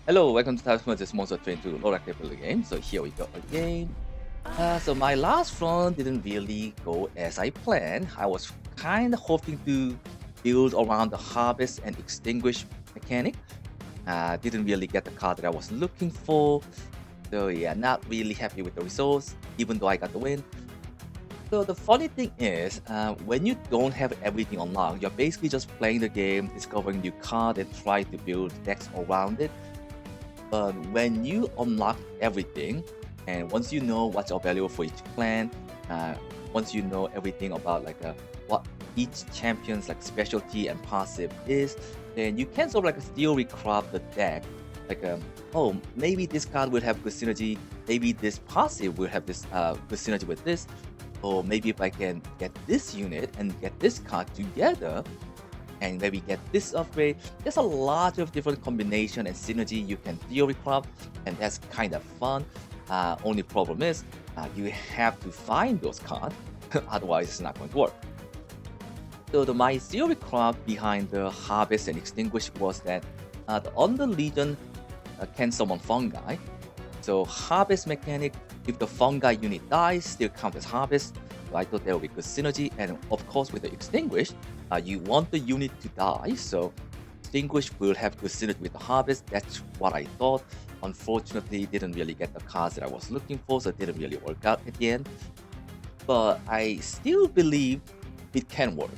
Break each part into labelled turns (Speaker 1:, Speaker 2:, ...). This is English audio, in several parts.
Speaker 1: Hello, welcome to this Monster Train 2 Roguelike deckbuilder game. So here we go again. So my last run didn't really go as I planned. I was kind of hoping to build around the harvest and extinguish mechanic. Didn't really get the card that I was looking for. So yeah, not really happy with the results, even though I got the win. So the funny thing is, when you don't have everything unlocked, you're basically just playing the game, discovering new card, and try to build decks around it. But when you unlock everything, and once you know what's available for each clan, uh, once you know everything about what each champion's specialty and passive is, then you can sort of still recraft the deck. Oh, maybe this card will have good synergy. Maybe this passive will have this good synergy with this. Or maybe if I can get this unit and get this card together, and maybe get this upgrade. There's a lot of different combination and synergy you can theory craft, and that's kind of fun. Only problem is you have to find those cards, otherwise it's not going to work. So my theory craft behind the harvest and extinguish was that the Under Legion can summon fungi. So harvest mechanic, if the fungi unit dies, still count as harvest. So I thought there would be good synergy, and of course with the extinguish, you want the unit to die, so extinguish will have good synergy with the harvest. That's what I thought. Unfortunately, didn't really get the cards that I was looking for, so it didn't really work out at the end. But I still believe it can work.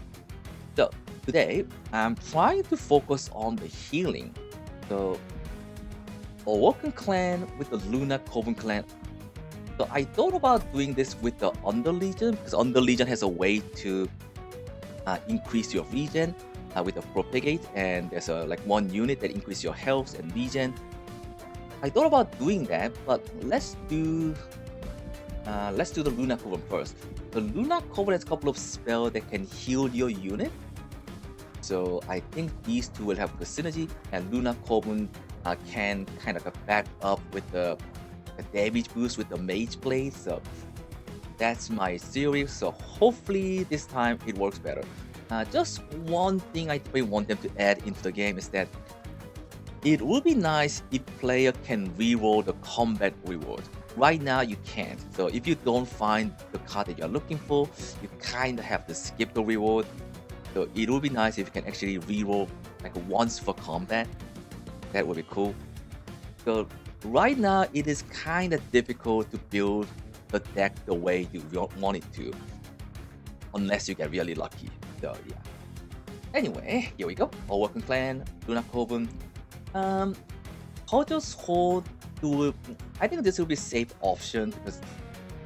Speaker 1: So today, I'm trying to focus on the healing. So Awoken clan with the Luna Coven clan. So I thought about doing this with the Under Legion, because Under Legion has a way to increase your regen with the propagate, and there's one unit that increases your health and regen. I thought about doing that, but let's do the Luna Coven first. The Luna Coven has a couple of spells that can heal your unit, so I think these two will have good synergy, and Luna Coven can kind of back up with the damage boost with the Mage Blade. So that's my theory. So hopefully this time it works better. Just one thing I really want them to add into the game is that it would be nice if player can reroll the combat reward. Right now you can't. So if you don't find the card that you're looking for, you kind of have to skip the reward. So it would be nice if you can actually reroll once for combat. That would be cool. So right now it is kind of difficult to build the deck the way you want it to, unless you get really lucky. So yeah. Anyway, here we go. Awoken clan, Luna Coven. I'll just hold to. I think this will be a safe option because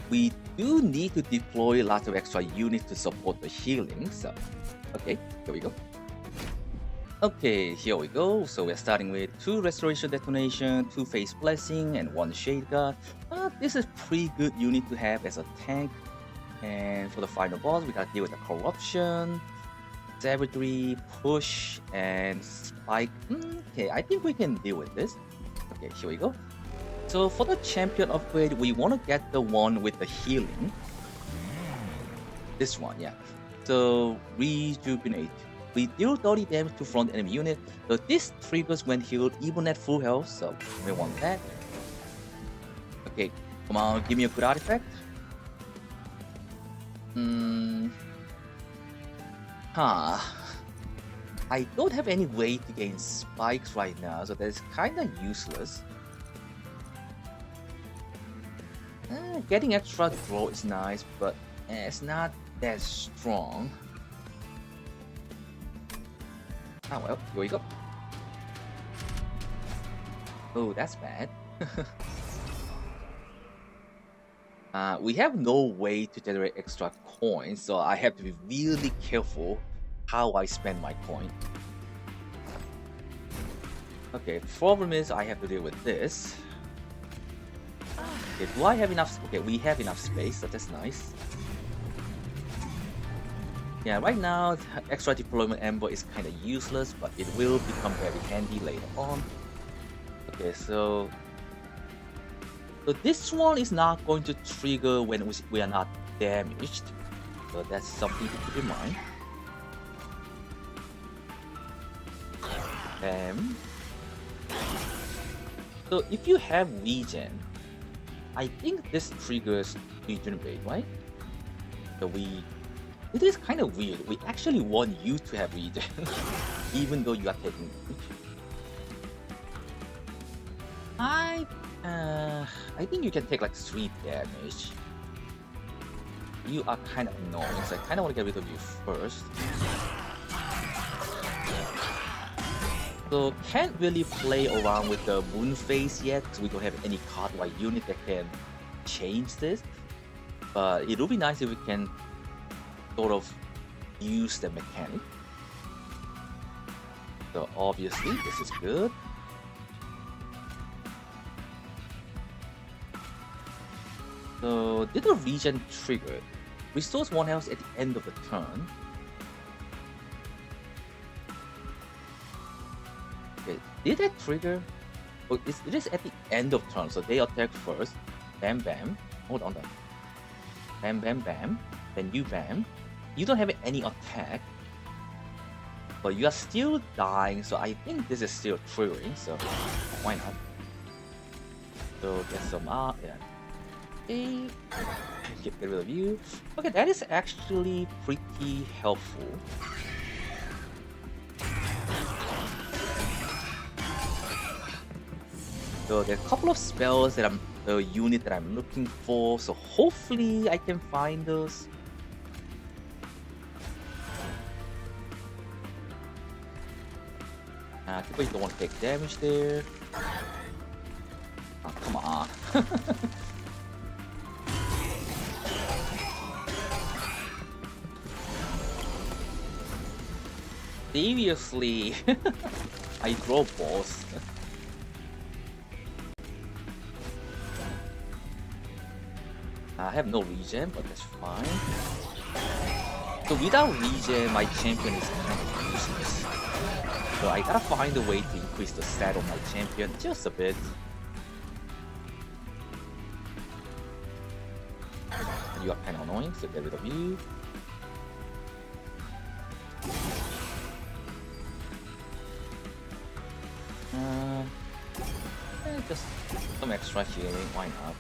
Speaker 1: we do need to deploy lots of extra units to support the healing. So okay, here we go. Okay, here we go. So we're starting with 2 Restoration Detonation, 2 Face Blessing, and 1 Shade Guard. This is pretty good unit to have as a tank. And for the final boss, we gotta deal with the Corruption, Savagery, Push, and Spike. Okay, I think we can deal with this. Okay, here we go. So for the Champion upgrade, we want to get the one with the healing. This one, yeah. So Rejuvenate. We deal 30 damage to front enemy unit, so this triggers when healed even at full health, so we want that. Okay, come on, give me a good artifact. I don't have any way to gain spikes right now, so that's kinda useless. Getting extra draw is nice, but it's not that strong. Oh well, here we go. Oh, that's bad. We have no way to generate extra coins, so I have to be really careful how I spend my coin. Okay, problem is I have to deal with this. Okay, do I have enough? Okay, we have enough space, so that's nice. Yeah, right now, extra deployment amber is kind of useless, but it will become very handy later on. Okay, so this one is not going to trigger when we are not damaged. So that's something to keep in mind. So if you have regen, I think this triggers regenerate, right? So it is kind of weird. We actually want you to have regen, even though you are taking damage. I think you can take like 3 damage. You are kind of annoying, so I kind of want to get rid of you first. So can't really play around with the moon phase yet, because we don't have any card-wide unit that can change this. But it would be nice if we can sort of use the mechanic. So obviously this is good. So did the regen trigger? Restores 1 health at the end of the turn. Okay, did that trigger? Oh, it is at the end of turn, so they attack first. Bam bam. Hold on. Bam bam bam. Then you bam. You don't have any attack, but you are still dying. So I think this is still triggering. So why not? So get some yeah. Okay. Get rid of you. Okay, that is actually pretty helpful. So there are a couple of spells that the unit that I'm looking for. So hopefully I can find those. People don't want to take damage there. Oh, come on. Seriously, I draw balls. I have no regen, but that's fine. So without regen, my champion is kind of useless. So I gotta find a way to increase the stat of my champion just a bit. You are kind of annoying, so get rid of you. Just some extra healing, why not?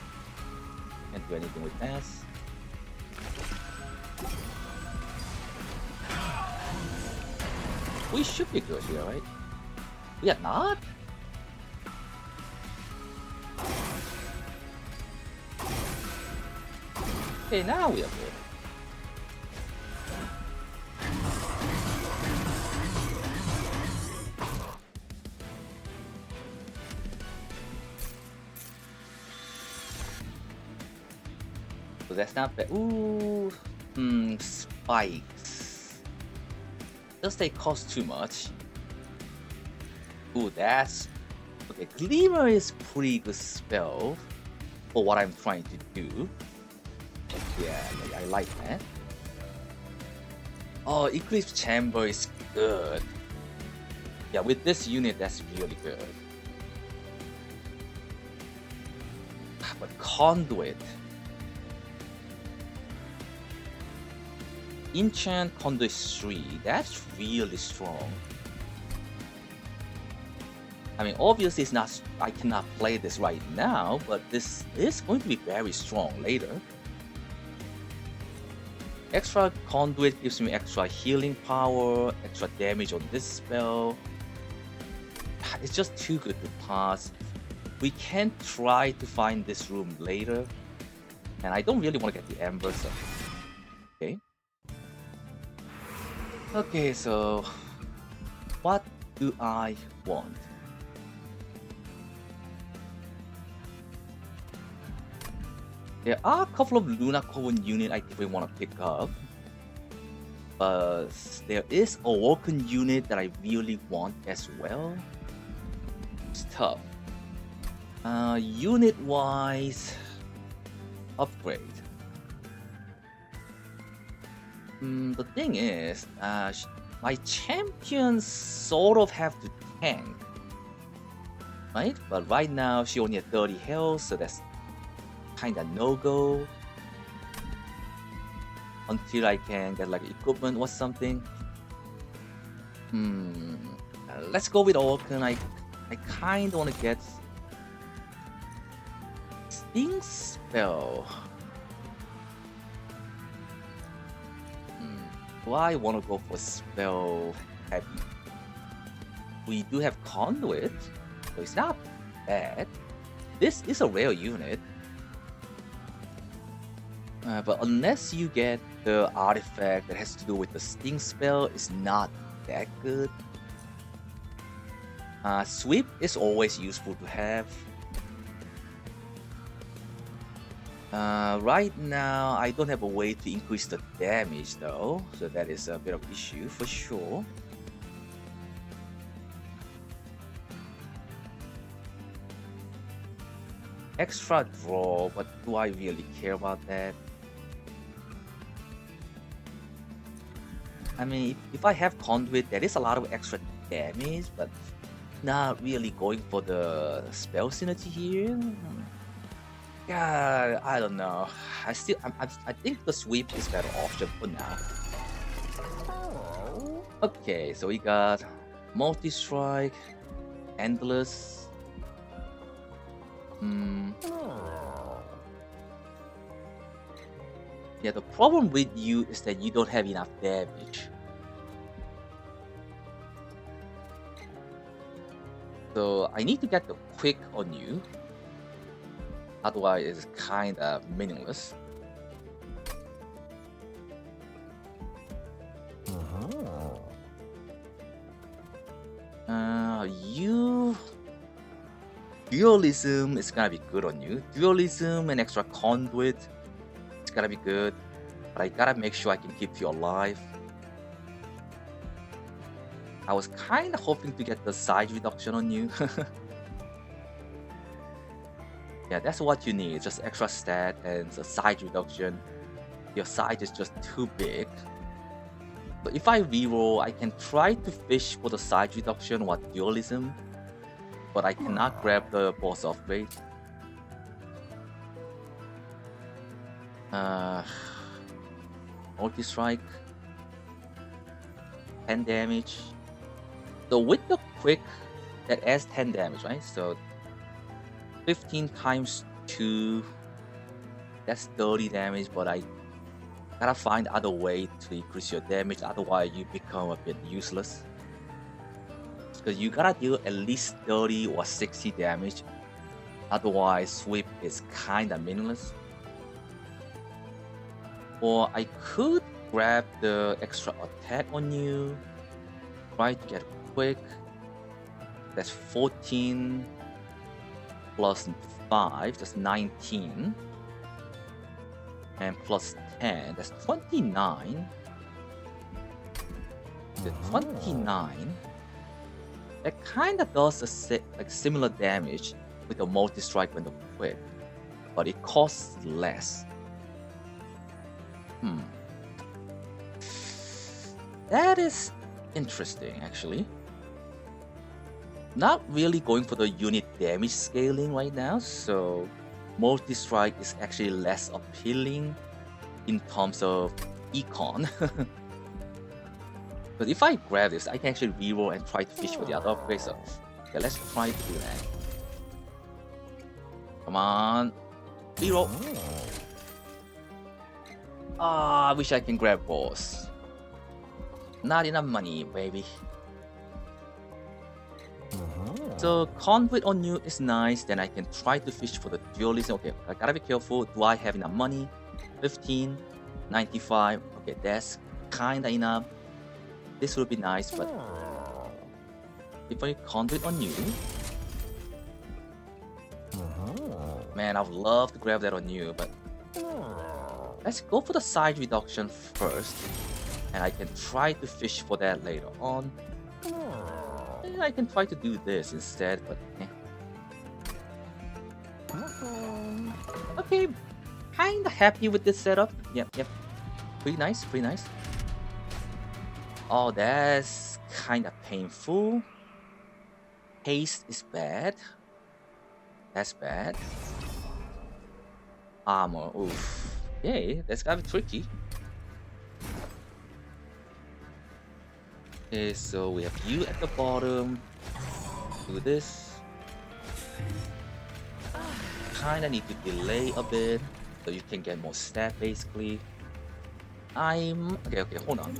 Speaker 1: Can't do anything with this. We should be good here, right? We are not? Okay, now we are good. So that's not bad. Ooh, spikes. Does they cost too much? Ooh, that's okay. Glimmer is pretty good spell for what I'm trying to do. Yeah, I like that. Oh, Eclipse Chamber is good. Yeah, with this unit, that's really good. But Conduit. Enchant Conduit 3, that's really strong. I mean, obviously it's not, I cannot play this right now, but this is going to be very strong later. Extra Conduit gives me extra healing power, extra damage on this spell. It's just too good to pass. We can try to find this room later. And I don't really want to get the Ember, so... Okay. Okay, so... What do I want? There are a couple of Luna Coven units I definitely want to pick up. But there is a Awoken unit that I really want as well. It's tough. Unit-wise... Upgrade. The thing is, my champions sort of have to tank. Right? But right now, she only has 30 health, so that's kinda no-go. Until I can get like equipment or something. Let's go with Awoken. I kinda wanna get Sting spell. Do I want to go for spell heavy? We do have conduit, so it's not bad. This is a rare unit. But unless you get the artifact that has to do with the Sting spell, it's not that good. Sweep is always useful to have. Right now, I don't have a way to increase the damage though, so that is a bit of issue for sure. Extra draw, but do I really care about that? I mean, if I have conduit, there is a lot of extra damage, but not really going for the spell synergy here. God, I don't know. I think the sweep is better option for now. Okay, so we got multi-strike, endless. Yeah, the problem with you is that you don't have enough damage. So I need to get the quick on you. Otherwise, it's kinda meaningless. You dualism is gonna be good on you. Dualism and extra conduit, it's gonna be good. But I gotta make sure I can keep you alive. I was kinda hoping to get the size reduction on you. Yeah, that's what you need, just extra stat and the size reduction. Your size is just too big. But if I reroll, I can try to fish for the size reduction or dualism, but I cannot grab the boss upgrade. Multi-strike, 10 damage. So with the quick, that adds 10 damage, right? So 15 times 2, that's 30 damage, but I gotta find other way to increase your damage, otherwise you become a bit useless. Because you gotta deal at least 30 or 60 damage, otherwise sweep is kinda meaningless. Or I could grab the extra attack on you, try to get quick. That's 14 plus 5, that's 19. And plus 10, that's 29. The 29, that kind of does like similar damage with the multi-strike when the quick, but it costs less. That is interesting, actually. Not really going for the unit damage scaling right now, so multi-strike is actually less appealing in terms of econ. But if I grab this, I can actually reroll and try to fish for the other upgrade, so yeah, let's try to do that. Come on, reroll. I wish I can grab boss. Not enough money, baby. So conduit on you is nice, then I can try to fish for the dualism. Okay, I gotta be careful. Do I have enough money? 15, 95. Okay, that's kinda enough. This would be nice, but if I conduit on you, man, I would love to grab that on you, but let's go for the size reduction first, and I can try to fish for that later on. I can try to do this instead, but okay, kinda happy with this setup. Yep, pretty nice, pretty nice. Oh, that's kinda painful. Haste is bad. That's bad. Armor, oof. Yay, that's gotta be tricky. Okay, so we have you at the bottom. Do this. kinda need to delay a bit so you can get more stat basically. Okay, hold on.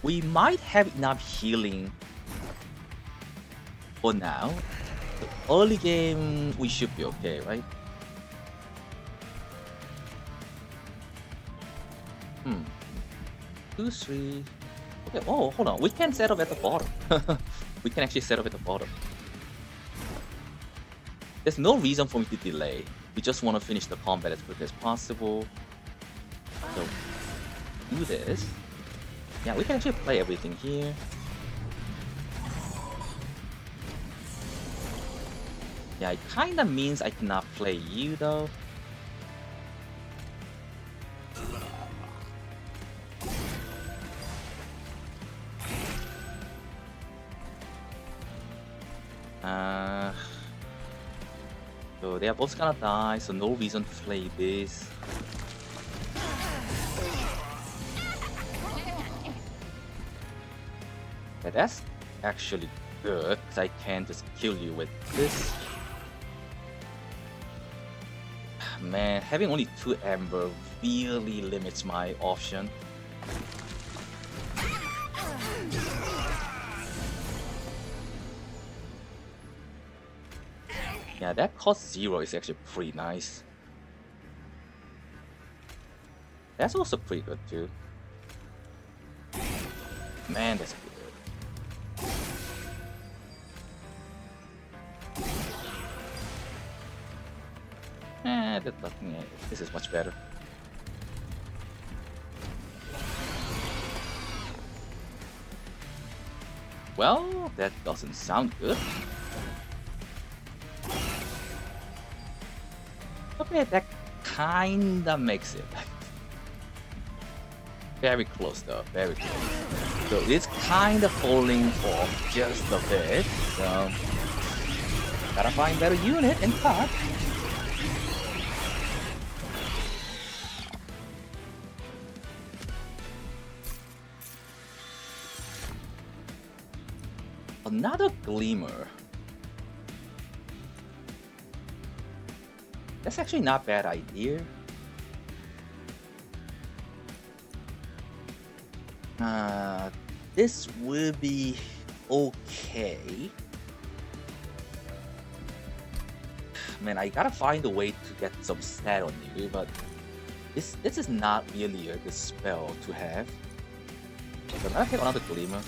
Speaker 1: We might have enough healing for now. The early game we should be okay, right? 2, 3. Okay, oh, hold on. We can set up at the bottom. We can actually set up at the bottom. There's no reason for me to delay. We just want to finish the combat as quick as possible. So, do this. Yeah, we can actually play everything here. Yeah, it kinda means I cannot play you though. So they are both gonna die, so no reason to play this. Yeah, that's actually good, because I can just kill you with this. Man, having only 2 Amber really limits my option. Yeah, that cost 0 is actually pretty nice. That's also pretty good too. Man, that's good. That nothing. This is much better. Well, that doesn't sound good. Okay, that kinda makes it. Very close though, very close. So it's kinda falling off just a bit. So gotta find better unit and cut. Another Gleamer. That's actually not a bad idea. This will be okay. Man, I gotta find a way to get some stat on you, but this is not really a good spell to have. So I'm gonna pick another Gleamer.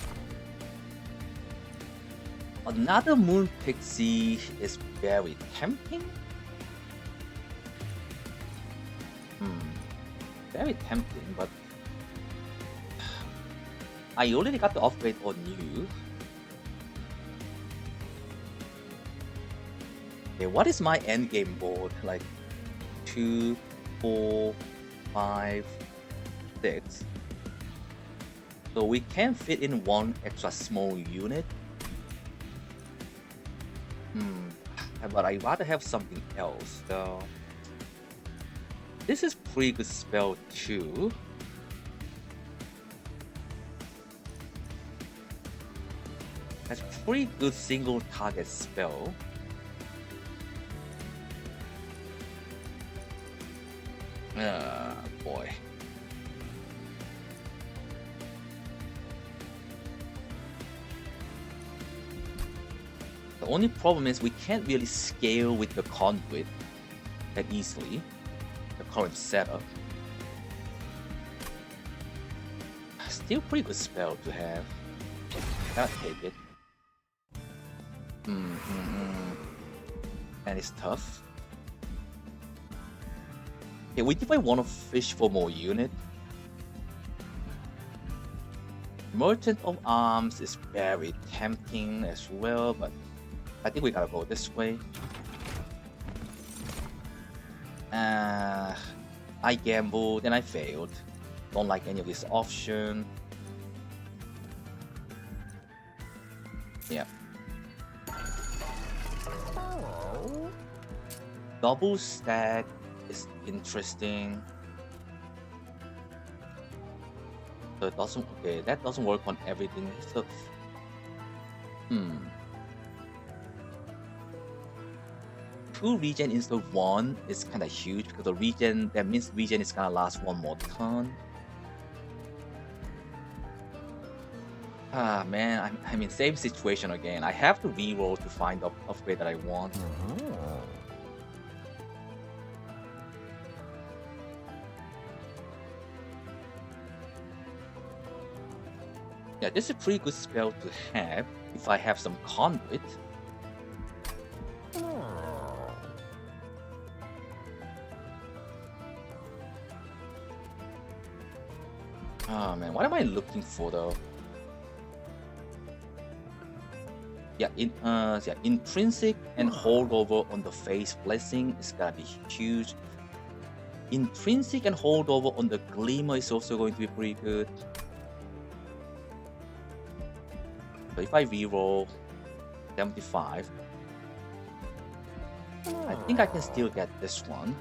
Speaker 1: Another Moon Pixie is very tempting. Very tempting, but I already got the upgrade on you. Okay, what is my endgame board? Like 2, 4, 5, 6. So we can fit in 1 extra small unit. But I'd rather have something else though. This is pretty good spell too. That's pretty good single target spell. Boy. The only problem is we can't really scale with the conduit that easily. The current setup. Still pretty good spell to have. Gotta take it. And it's tough. Okay, we definitely want to fish for more unit. Merchant of Arms is very tempting as well, but I think we gotta go this way. I gambled and I failed. Don't like any of this option. Yeah. Double stack is interesting. So it doesn't, okay, that doesn't work on everything. So, 2 regen instead of 1 is kind of huge because the regen, that means regen is gonna last 1 more turn. Ah man, I'm in same situation again. I have to reroll to find the upgrade that I want. Yeah, this is a pretty good spell to have if I have some conduit. Oh man, what am I looking for though? Yeah, intrinsic and holdover on the face blessing is gonna be huge. Intrinsic and holdover on the glimmer is also going to be pretty good. So if I reroll 75, I think I can still get this one.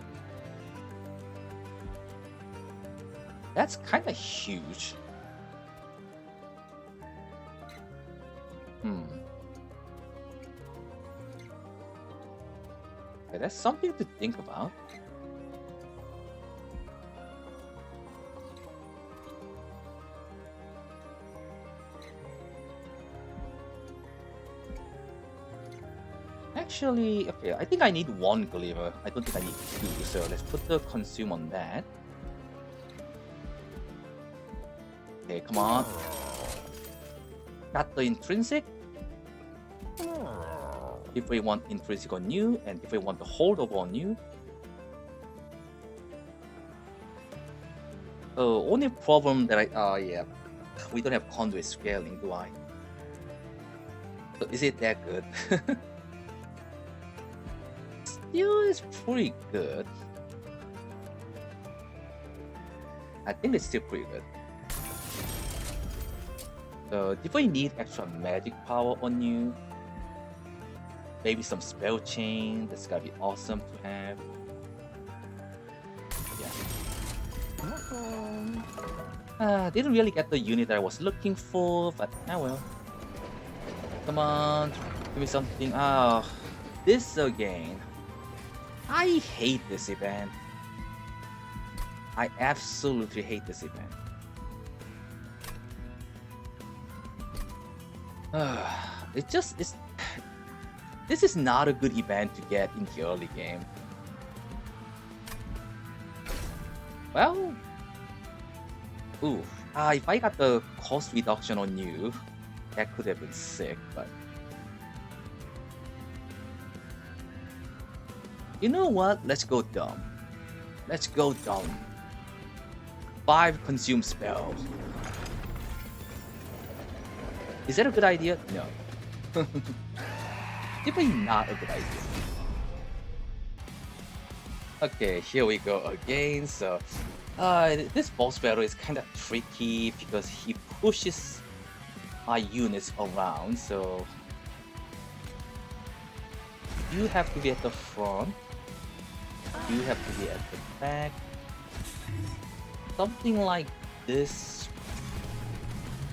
Speaker 1: That's kind of huge. Okay, that's something to think about. Actually, okay, I think I need 1 glimmer. I don't think I need 2, so let's put the consume on that. Okay, come on. Got the intrinsic. If we want intrinsic on you, and if we want the holdover on you. Oh, only problem that yeah, we don't have conduit scaling, do I? So is it that good? Still is pretty good. I think it's still pretty good. So if we need extra magic power on you, maybe some spell chain, that's gotta be awesome to have. Yeah. Didn't really get the unit that I was looking for, but oh well. Come on, give me something. Ah, this again. I hate this event. I absolutely hate this event. This is not a good event to get in the early game. Well, if I got the cost reduction on you, that could have been sick, but you know what? Let's go dumb. Let's go dumb. 5 consume spells. Is that a good idea? No. Definitely not a good idea. Okay, here we go again. So, this boss battle is kind of tricky because he pushes my units around. So, you have to be at the front. You have to be at the back. Something like this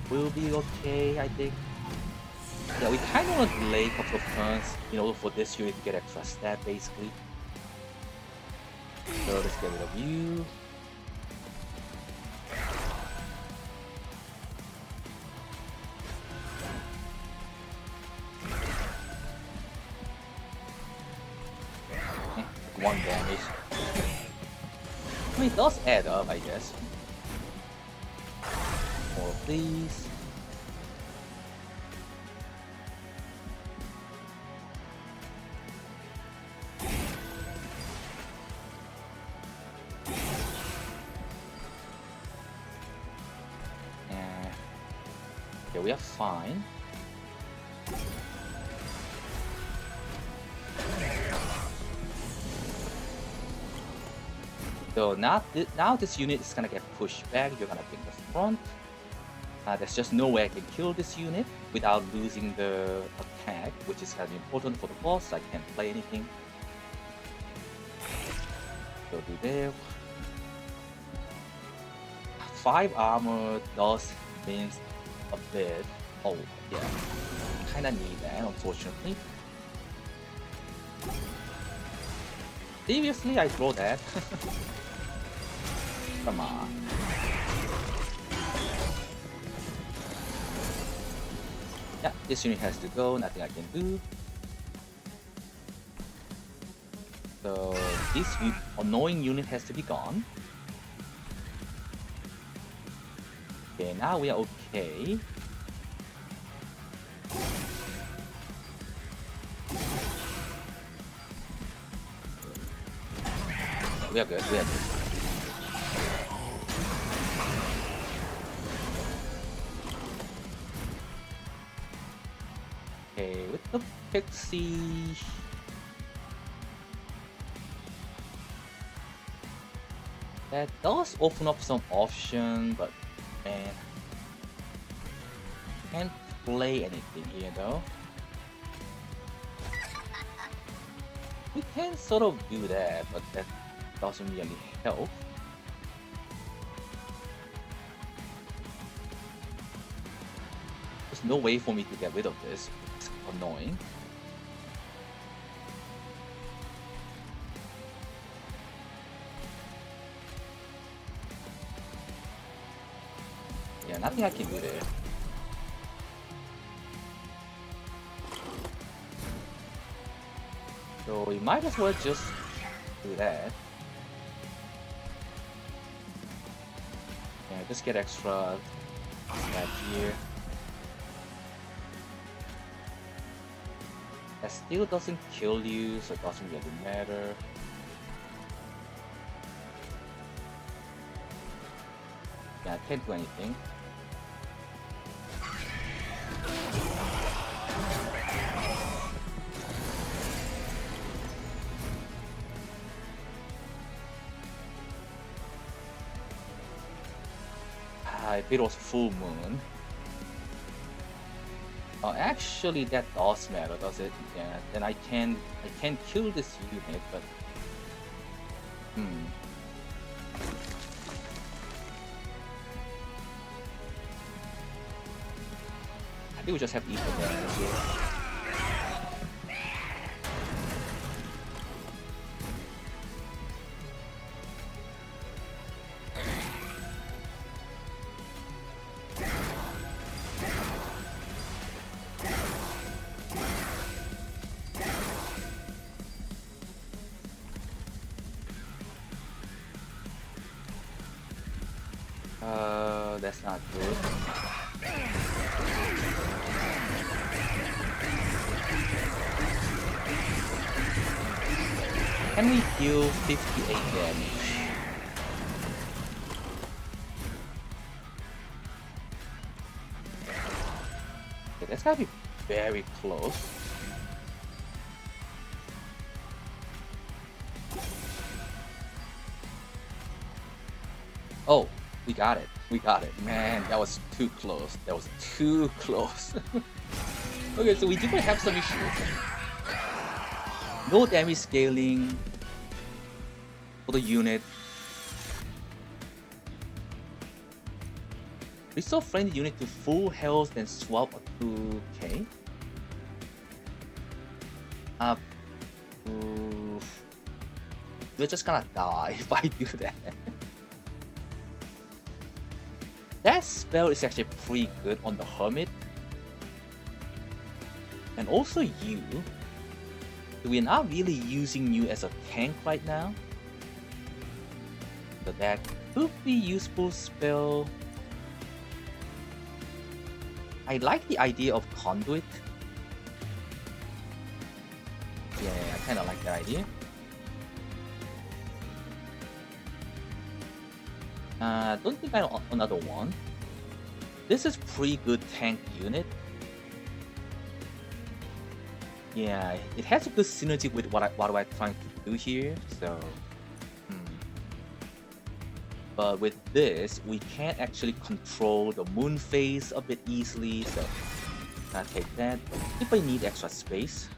Speaker 1: will be okay, I think. Yeah, we kind of want to delay a couple of turns in order for this unit to get extra stat, basically. So let's get rid of you. Okay, 1 damage. I mean, it does add up, I guess. More of these. Okay, we are fine. So now this unit is gonna get pushed back. You're gonna pick the front. There's just no way I can kill this unit without losing the attack, which is kind of important for the boss. I can't play anything. So do there. 5 armor does means a bit. Oh yeah, kinda need that, unfortunately. Seriously, I throw that? Come on. Yeah, this unit has to go, nothing I can do. So this annoying unit has to be gone. Okay, now we are okay. We are good, we are good. Okay, with the Pixie... That does open up some option, but man, can't play anything here though. We can sort of do that, but that doesn't really help. There's no way for me to get rid of this. It's annoying. Yeah, nothing I can do there. So we might as well just do that. Yeah, just get extra back here. That still doesn't kill you, so it doesn't really matter. Yeah, I can't do anything. If it was full moon. Actually, that does matter, does it? Yeah. Then I can kill this unit, but I think we just have equal damage here. That's not good. Can we deal 58 damage? Okay, that's gotta be very close. Oh, we got it. We got it. Man, that was too close. That was too close. Okay, so we do have some issues. No damage scaling for the unit. Restore friendly unit to full health, then swap to K. We're just gonna die if I do that. That spell is actually pretty good on the Hermit. And also you. We're not really using you as a tank right now. So that could be useful spell. I like the idea of Conduit. Yeah, I kinda like that idea. Don't think I want another one. This is pretty good tank unit. Yeah, it has a good synergy with what I'm trying to do here. So, but with this, we can't actually control the moon phase a bit easily. So, I'll take that. If I need extra space.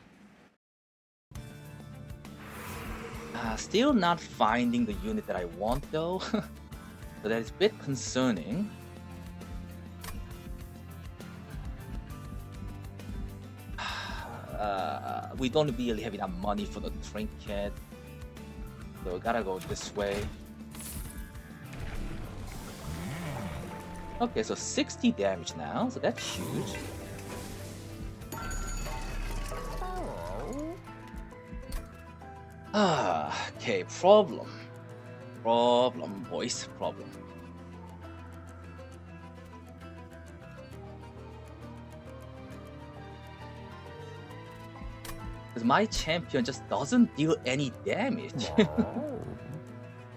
Speaker 1: Still not finding the unit that I want though. So that is a bit concerning. We don't really have enough money for the trinket. So gotta go this way. Okay, so 60 damage now, so that's huge. Okay, problem. Problem, boys, problem. Because my champion just doesn't deal any damage.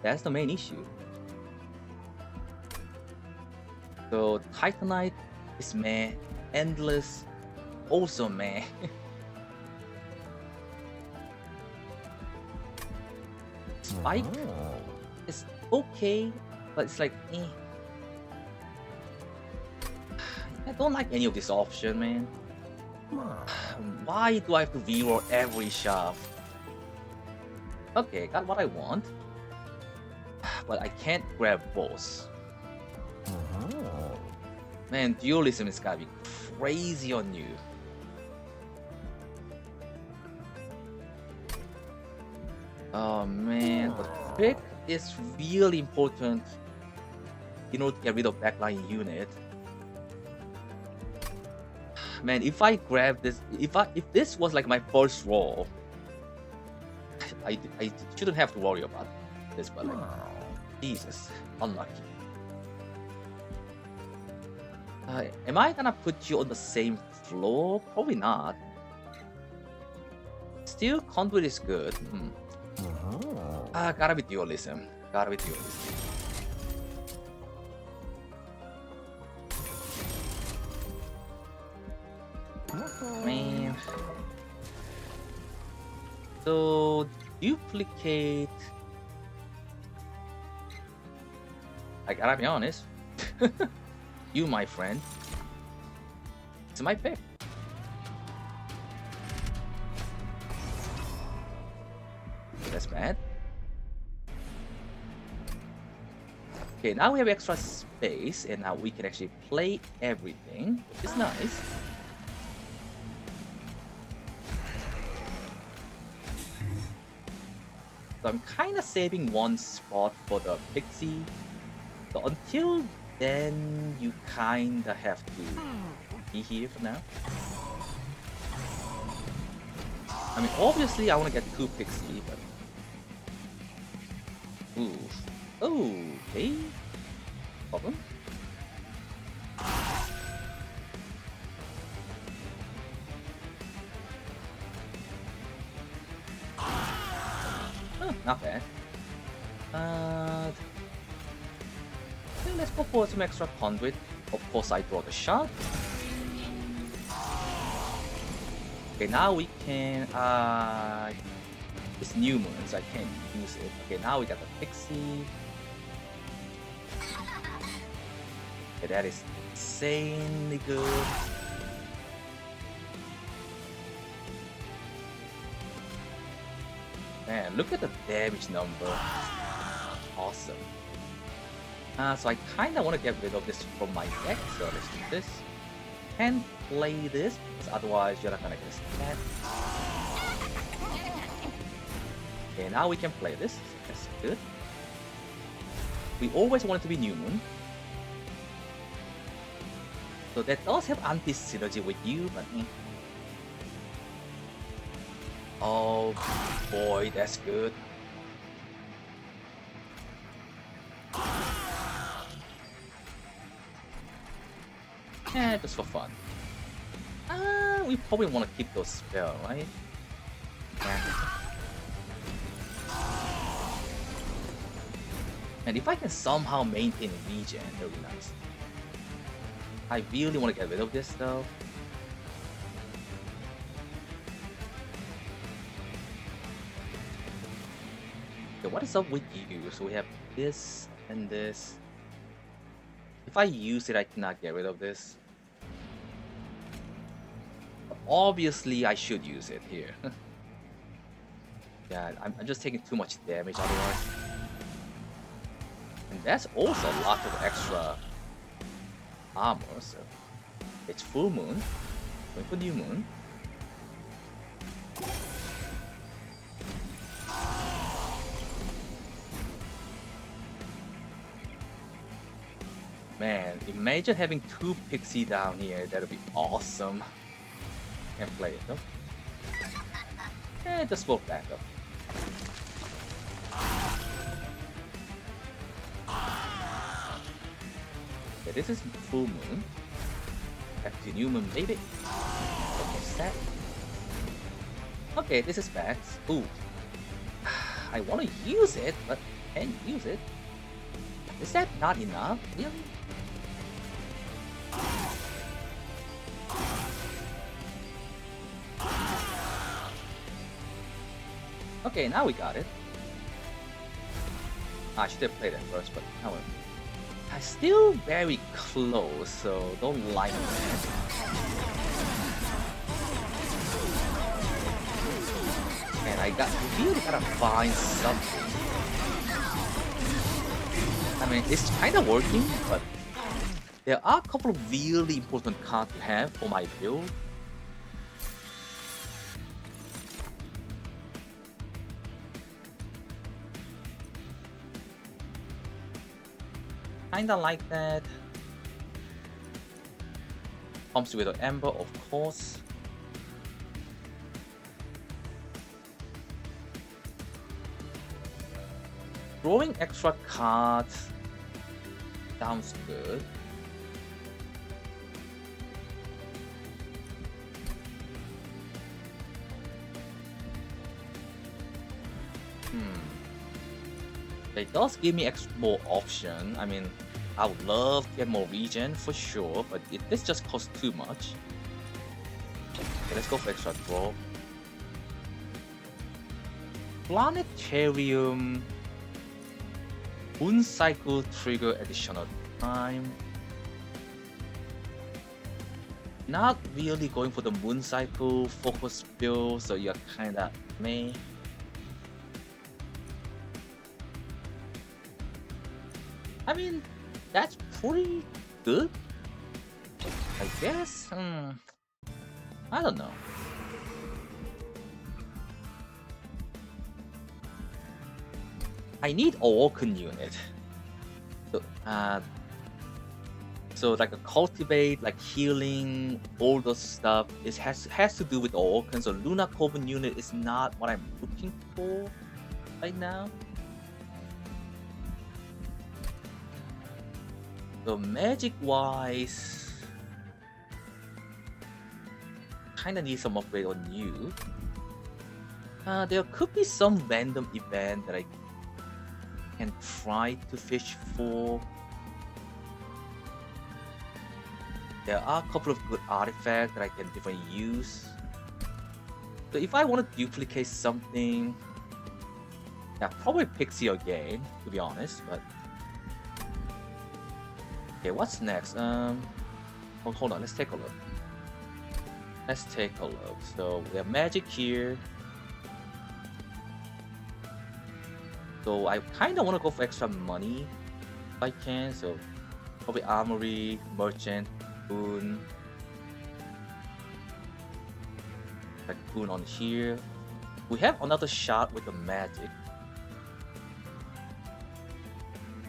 Speaker 1: That's the main issue. So Titanite is meh, Endless also meh. Spike is okay, but it's like eh. I don't like any of this option, man. Why do I have to reroll every shaft? Okay, got what I want. But I can't grab both. Man, dualism is gotta be crazy on you. Oh man, but pick is really important in order to get rid of backline unit. Man, if I grab this, if this was like my first roll, I shouldn't have to worry about this, but like, Jesus, unlucky. Am I gonna put you on the same floor? Probably not. Still, conduit is good. Gotta be dualism. Gotta be dualism. Man. So, duplicate. I gotta be honest. You, my friend. It's my pick. That's bad. Okay, now we have extra space, and now we can actually play everything, which is nice. So I'm kind of saving one spot for the pixie. So until then, you kind of have to be here for now. I mean, obviously I want to get 2 pixie, but... Ooh. Oh, okay. Problem. Not bad. Let's go for some extra conduit. Of course, I draw the shot. Okay, now we can. It's new moon, so I can't use it. Okay, now we got the pixie. Okay, that is insanely good. Man, look at the damage number. Awesome. So I kind of want to get rid of this from my deck, so let's do this. Can't play this, because otherwise you're not gonna get stabbed. Okay, now we can play this. That's good. We always want it to be New Moon. So that does have anti-synergy with you, but... Oh boy, that's good. Yeah, just for fun. We probably want to keep those spells, right? Yeah. And if I can somehow maintain regen, that would be nice. I really want to get rid of this though. Okay, what is up with you? So we have this and this. If I use it, I cannot get rid of this. But obviously, I should use it here. Yeah, I'm just taking too much damage otherwise. And that's also a lot of extra armor, so... It's full moon. Going for new moon. Man, imagine having 2 Pixie down here. That'd be awesome. Can't play it though. Just vote back up. Okay, this is full moon. Back to new moon, baby. What's that? Okay, this is Max. Ooh. I want to use it, but can't use it. Is that not enough? Really? Okay, now we got it. I should have played it first, but however. I'm still very close, so don't like that. And I really gotta find something. I mean, it's kind of working, but there are a couple of really important cards to have for my build. Kinda like that. Comes with an Ember, of course. Drawing extra cards sounds good. It does give me more option. I mean, I would love to get more regen for sure, but this just costs too much. Okay, let's go for extra draw. Planetarium. Moon cycle trigger additional time. Not really going for the moon cycle focus build, so you're kinda meh. I mean, that's pretty good, I guess. I don't know. I need Awoken unit. So like a cultivate, like healing, all those stuff. It has to do with Awoken. So Luna Coven unit is not what I'm looking for right now. So magic wise, kinda need some upgrade on you. There could be some random event that I can try to fish for. There are a couple of good artifacts that I can definitely use. So if I want to duplicate something, yeah, probably Pixie again, to be honest, but okay, what's next? Hold on, let's take a look. So we have magic here. So I kind of want to go for extra money if I can. So probably armory, merchant, boon. Like boon on here. We have another shot with the magic.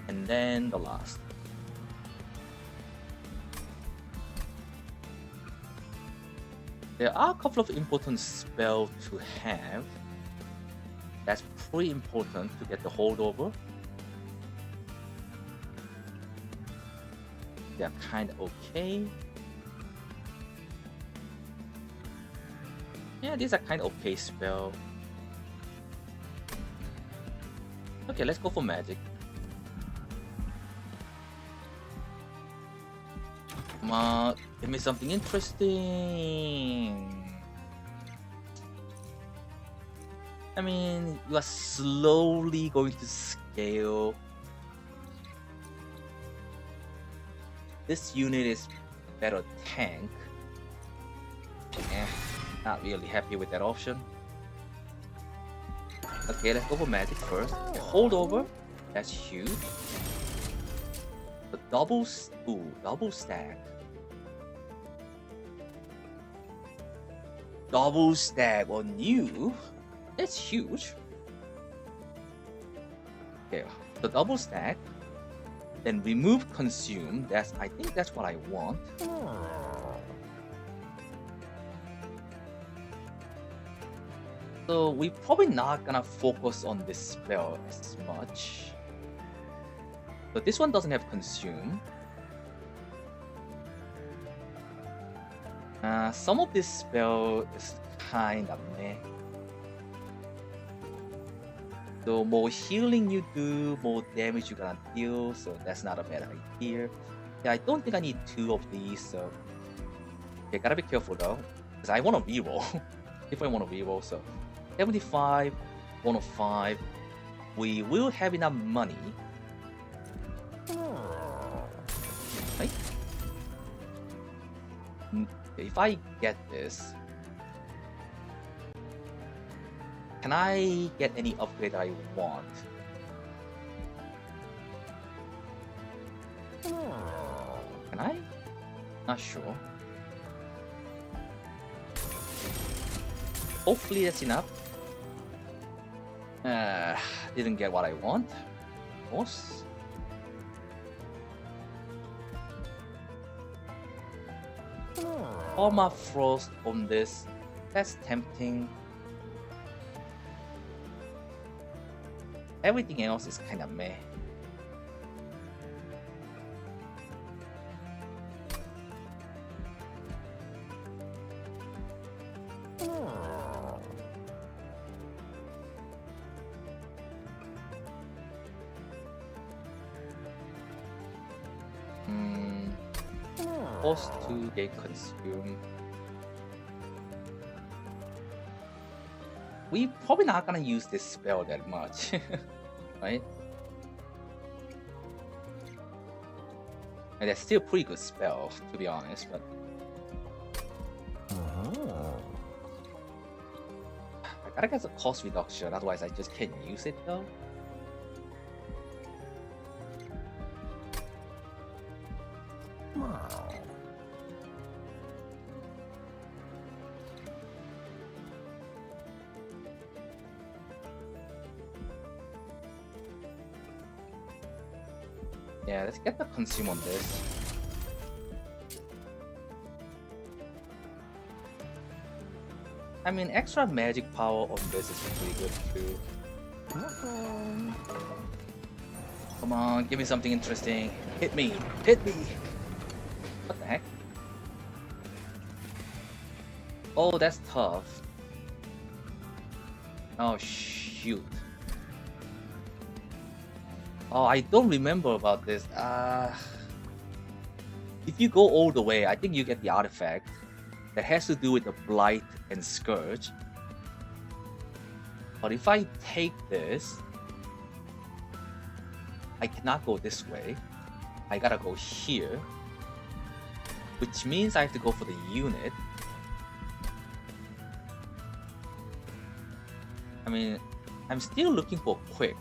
Speaker 1: And then the last. There are a couple of important spells to have. That's pretty important to get the holdover. They're kind of okay. Yeah, these are kind of okay spell. Okay, let's go for magic. Come on, give me something interesting. I mean, you are slowly going to scale. This unit is better tank. Not really happy with that option. Okay, let's go for magic first. Holdover, that's huge. The double stack. Double stack on you. That's huge. Okay, the double stack. Then remove consume. I think that's what I want. So we're probably not gonna focus on this spell as much. But this one doesn't have consume. Some of this spell is kind of meh. So more healing you do, more damage you're gonna deal, so that's not a bad idea. Yeah, I don't think I need 2 of these, so... Okay, gotta be careful though, because I want to reroll. If I want to reroll, so... 75, 105. We will have enough money. Right? If I get this... Can I get any upgrade I want? Can I? Not sure. Hopefully that's enough. Didn't get what I want. Of course. Permafrost on this. That's tempting. Everything else is kind of meh. Cost to get consumed. We probably not gonna use this spell that much, right? And that's still a pretty good spell, to be honest, but... I gotta get a cost reduction, otherwise I just can't use it though. Yeah, let's get the consume on this. I mean, extra magic power on this is pretty good too. Come on, give me something interesting. Hit me! Hit me! What the heck? Oh, that's tough. Oh, shoot. Oh, I don't remember about this. If you go all the way, I think you get the artifact that has to do with the Blight and Scourge. But if I take this, I cannot go this way. I gotta go here, which means I have to go for the unit. I mean, I'm still looking for quick.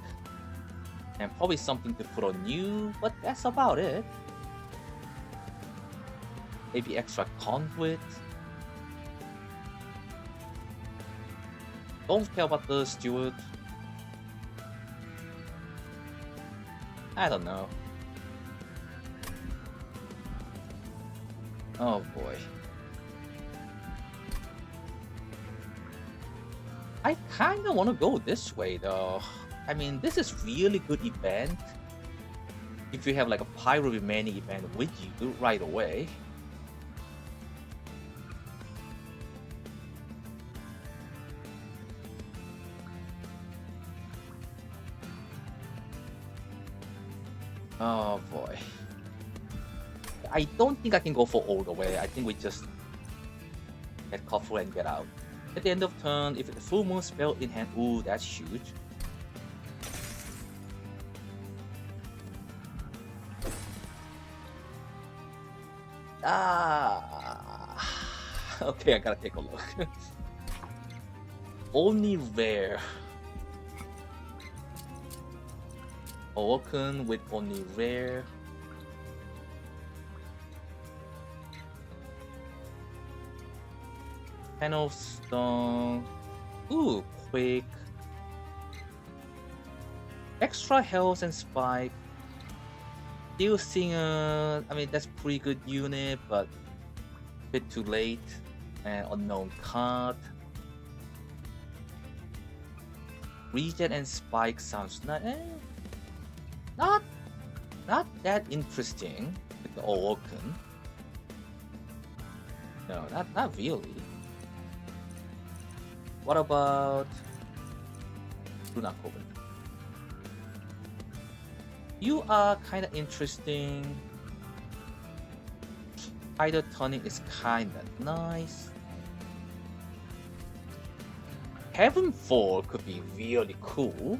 Speaker 1: And probably something to put on you, but that's about it. Maybe extra conduit. Don't care about the steward. I don't know. Oh boy. I kinda wanna go this way though. I mean, this is really good event. If you have like a Pyre remaining event with you right away. Oh boy. I don't think I can go for all the way. I think we just get Kofur and get out. At the end of turn, if it's a full moon spell in hand, ooh, that's huge. Okay, I gotta take a look. Only rare. Awoken with only rare. Panel Stone. Ooh, quick. Extra health and spike. Still seeing I mean, that's pretty good unit, but a bit too late. And unknown card. Regen and Spike sounds not that interesting with the Awoken. No, not really. What about Luna Too? You are kind of interesting. Either turning is kind of nice. Heaven Fall could be really cool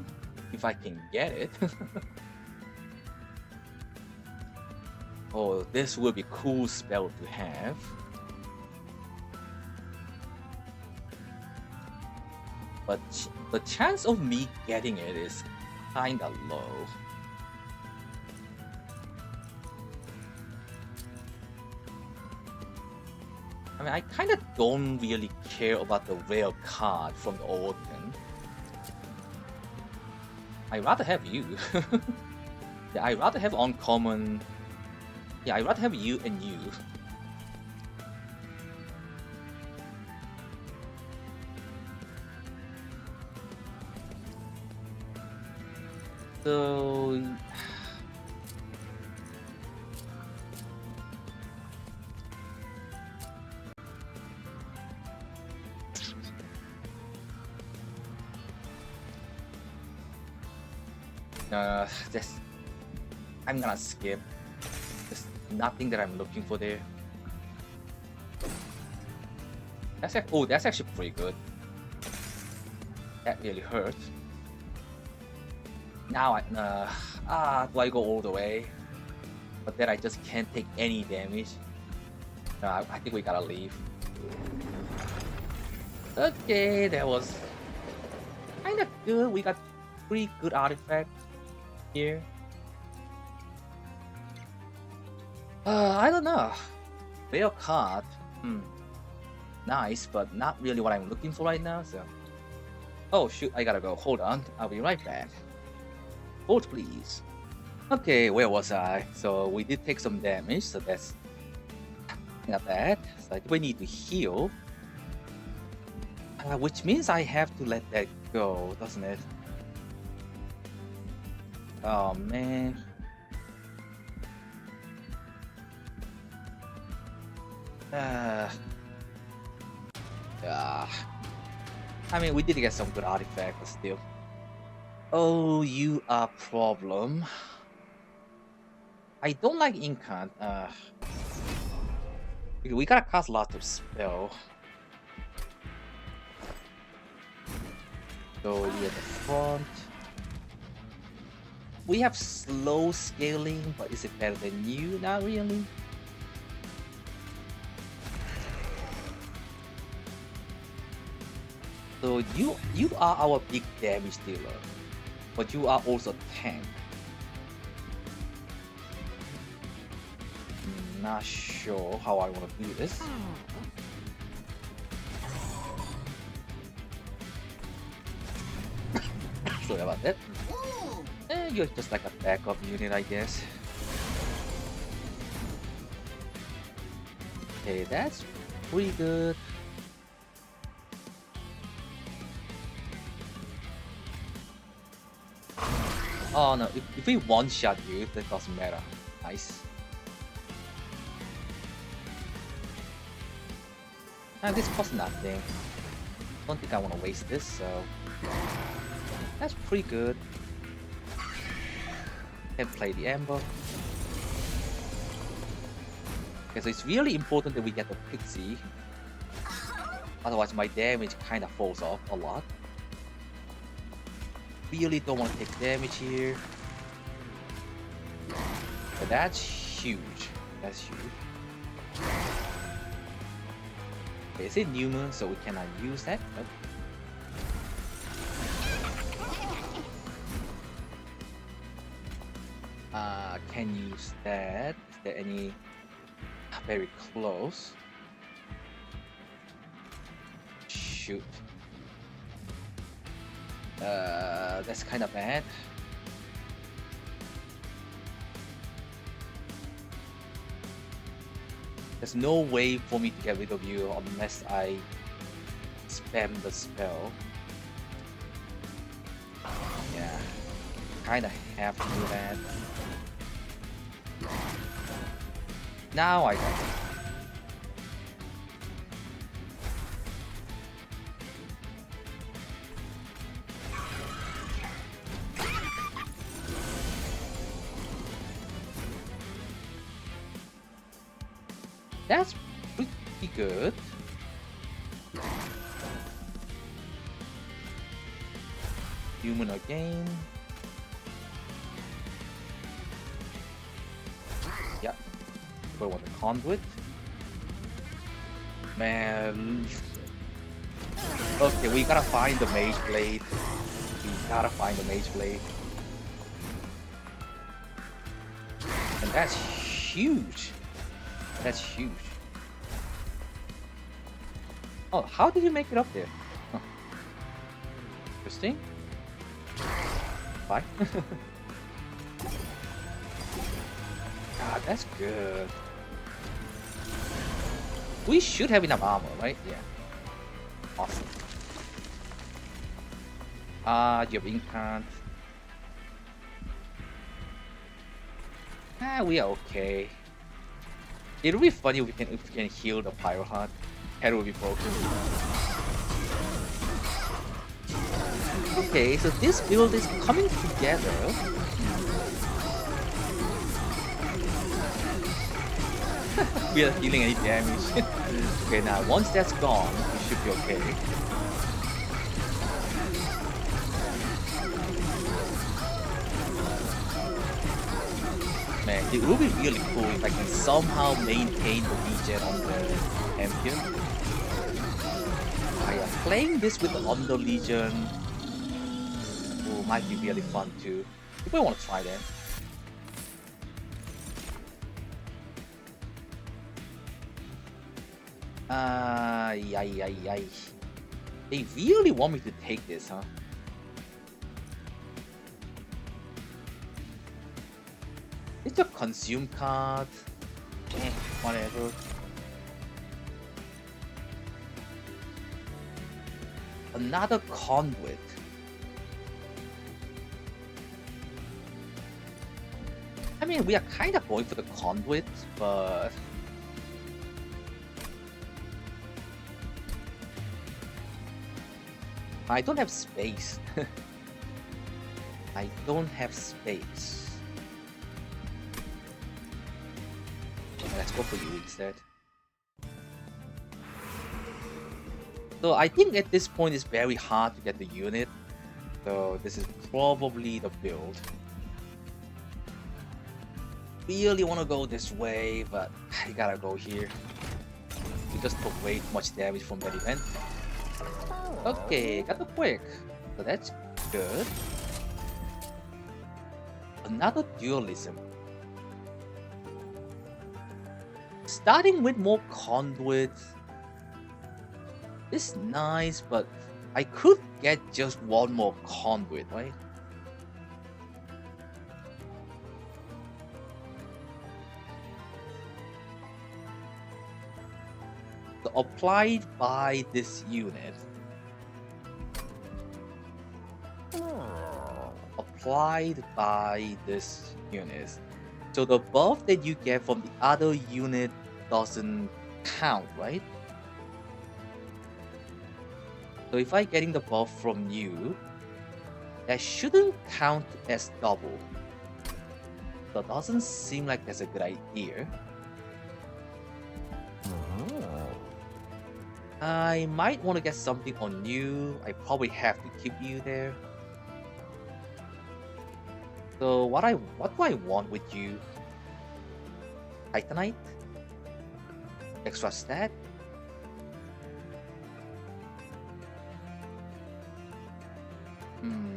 Speaker 1: if I can get it. Oh, this would be cool spell to have. But the chance of me getting it is kinda low. I mean, I kinda don't really care about the rare card from the Awoken. I'd rather have you. Yeah, I'd rather have uncommon. Yeah, I'd rather have you and you. So this I'm gonna skip. There's nothing that I'm looking for there. That's actually pretty good. That really hurt. Now do I go all the way? But then I just can't take any damage. No, I think we gotta leave. Okay, that was kind of good. We got pretty good artifact here. I don't know. Rare card. Nice, but not really what I'm looking for right now. So, oh shoot, I gotta go. Hold on, I'll be right back. Hold please. Okay, where was I? So we did take some damage, so that's not bad. So I think we need to heal. Which means I have to let that go, doesn't it? Oh man. I mean, we did get some good artifact, but still. Oh, you are problem. I don't like Incant. We gotta cast lots of spell. So we at the front. We have slow scaling, but is it better than you? Not really. So you are our big damage dealer, but you are also tank. Not sure how I want to do this. Sorry about that. You're just like a backup unit, I guess. Okay, that's pretty good. Oh no, if we one-shot you, that doesn't matter. Nice. And this costs nothing. Don't think I want to waste this, so that's pretty good. Can play the Ember. Okay, so it's really important that we get the Pixie. Otherwise my damage kind of falls off a lot. Really don't want to take damage here. But that's huge. That's huge. Okay, it's in New Moon, so we cannot use that. But can use that. Is there any very close? Shoot. That's kind of bad. There's no way for me to get rid of you unless I spam the spell. Yeah, kinda have to do that. Now I got it. That's pretty good. Human again. Yeah. Go on the conduit. Man. Okay, we gotta find the mage blade. We gotta find the mage blade. And that's huge. That's huge. Oh, how did you make it up there? Huh. Interesting. Bye. God, that's good. We should have enough armor, right? Yeah. Awesome. You have incant. We are okay. It would be funny if we can heal the Pyre heart. Head will be broken. Okay, so this build is coming together. We are dealing any damage. Okay, now once that's gone, we should be okay. Man, it would be really cool if I can somehow maintain the regen on the champion. Playing this with the Under Legion might be really fun too. You might want to try that. Yay. They really want me to take this, huh? It's a consume card. Whatever. Another conduit. I mean, we are kind of going for the conduit, but I don't have space. I don't have space. Let's go for you instead. So I think at this point it's very hard to get the unit. So this is probably the build. Really want to go this way, but I gotta go here. We just took way too much damage from that event. Okay, got the quick. So that's good. Another dualism. Starting with more conduit is nice, but I could get just one more conduit, right? So applied by this unit. Applied by this unit. So the buff that you get from the other unit doesn't count, right? So if I'm getting the buff from you, that shouldn't count as double. So it doesn't seem like that's a good idea. I might want to get something on you. I probably have to keep you there. So what do I want with you? Titanite? Extra stat?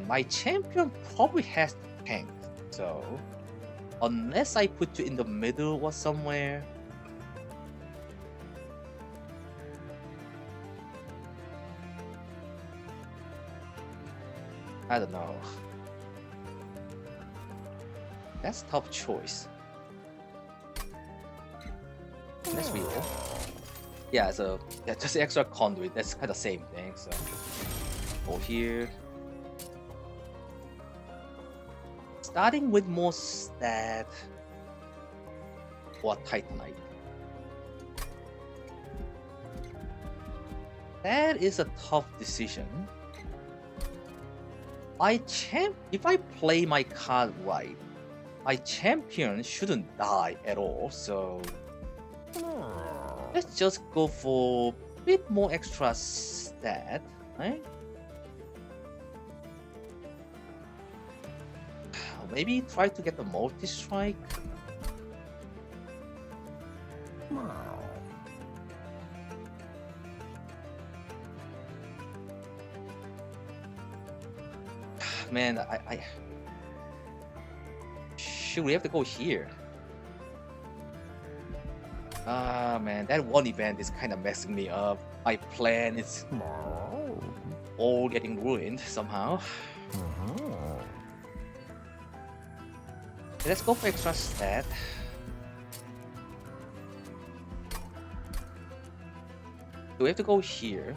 Speaker 1: My champion probably has to tank, so unless I put you in the middle or somewhere. I don't know. That's a tough choice. Let's reroll. Yeah, so yeah, just extra conduit. That's kind of same thing. So go here. Starting with more stat or Titanite. That is a tough decision. If I play my card right, my champion shouldn't die at all. So let's just go for a bit more extra stat, right? Maybe try to get the multi-strike. Man, should we have to go here? Ah, man, that one event is kind of messing me up. My plan is all getting ruined somehow. Let's go for extra stat. Do we have to go here?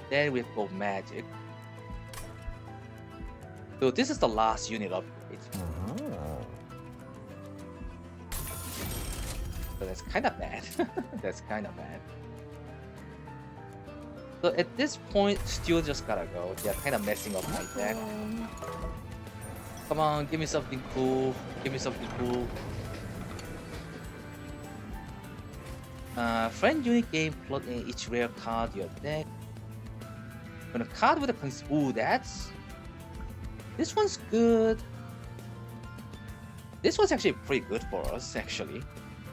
Speaker 1: Then we have to go magic. So this is the last unit upgrade. So that's kind of bad. That's kind of bad. So at this point, still just gotta go. They're kind of messing up my deck. Come on, give me something cool. Give me something cool. Friend unit game, plug in each rare card to your deck. When a card with a ooh, this one's good. This one's actually pretty good for us, actually.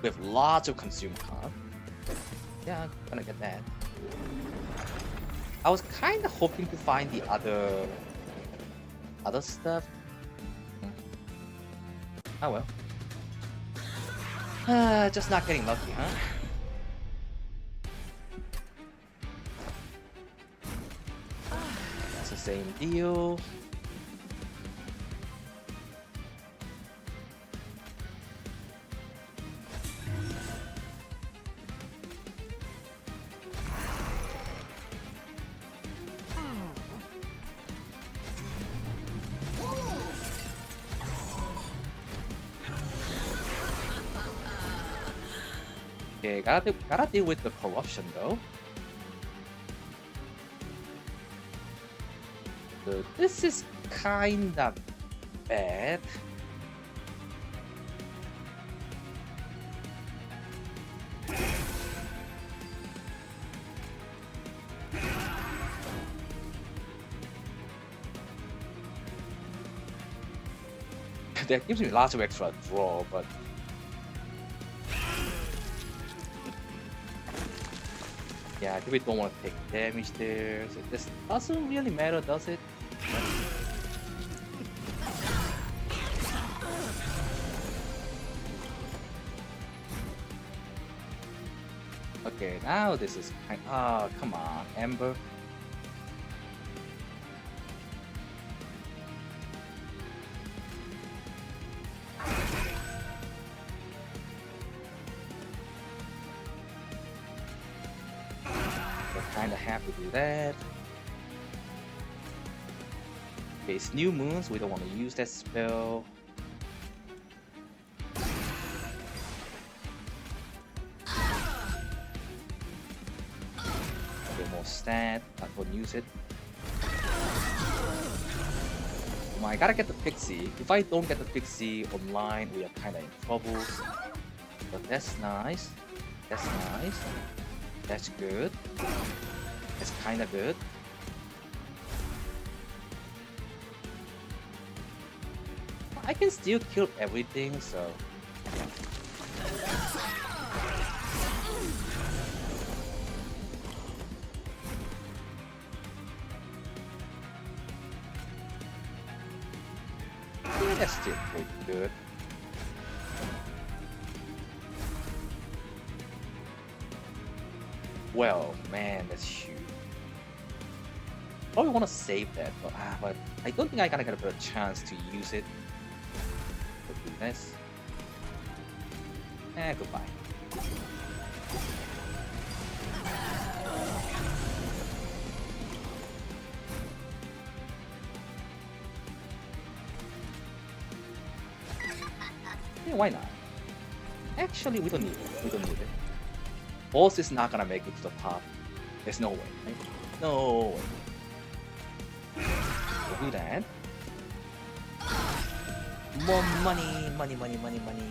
Speaker 1: We have lots of consume cards. Yeah, I'm gonna get that. I was kind of hoping to find the other stuff. Oh well. Just not getting lucky, huh? That's the same deal. Okay, gotta deal with the corruption though. So this is kinda bad. That gives me lots of extra draw, but yeah, I really don't want to take damage there. So this doesn't really matter, does it? Okay, now this is kind. Oh, come on, Ember. Kinda have to do that. Okay, it's new moons. We don't want to use that spell. Okay, more stat. Not gonna use it. Come on, I gotta get the pixie. If I don't get the pixie online, we are kinda in trouble. But that's nice. That's nice. That's good. It's kinda good. I can still kill everything, so yeah, that's still pretty good. Well, man, that's huge. Probably want to save that, but I don't think I gotta get a better chance to use it. Let's do this. Goodbye. Yeah, why not? Actually, we don't need it. We don't need it. Boss is not gonna make it to the top. There's no way, right? No way. We'll do that. More money, money, money, money, money.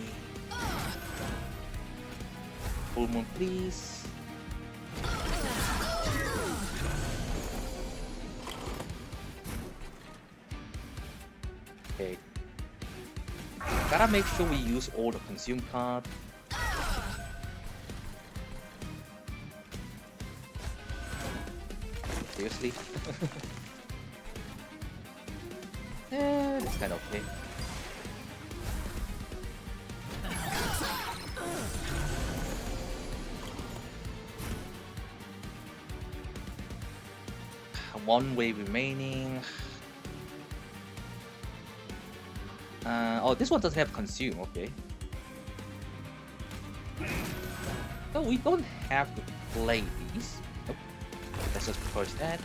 Speaker 1: Full moon, please. Okay. Gotta make sure we use all the consume card. Seriously? Yeah, that's kind of okay. One way remaining. Oh, this one doesn't have consume, okay. So we don't have to play these. Nope. Let's just purge that.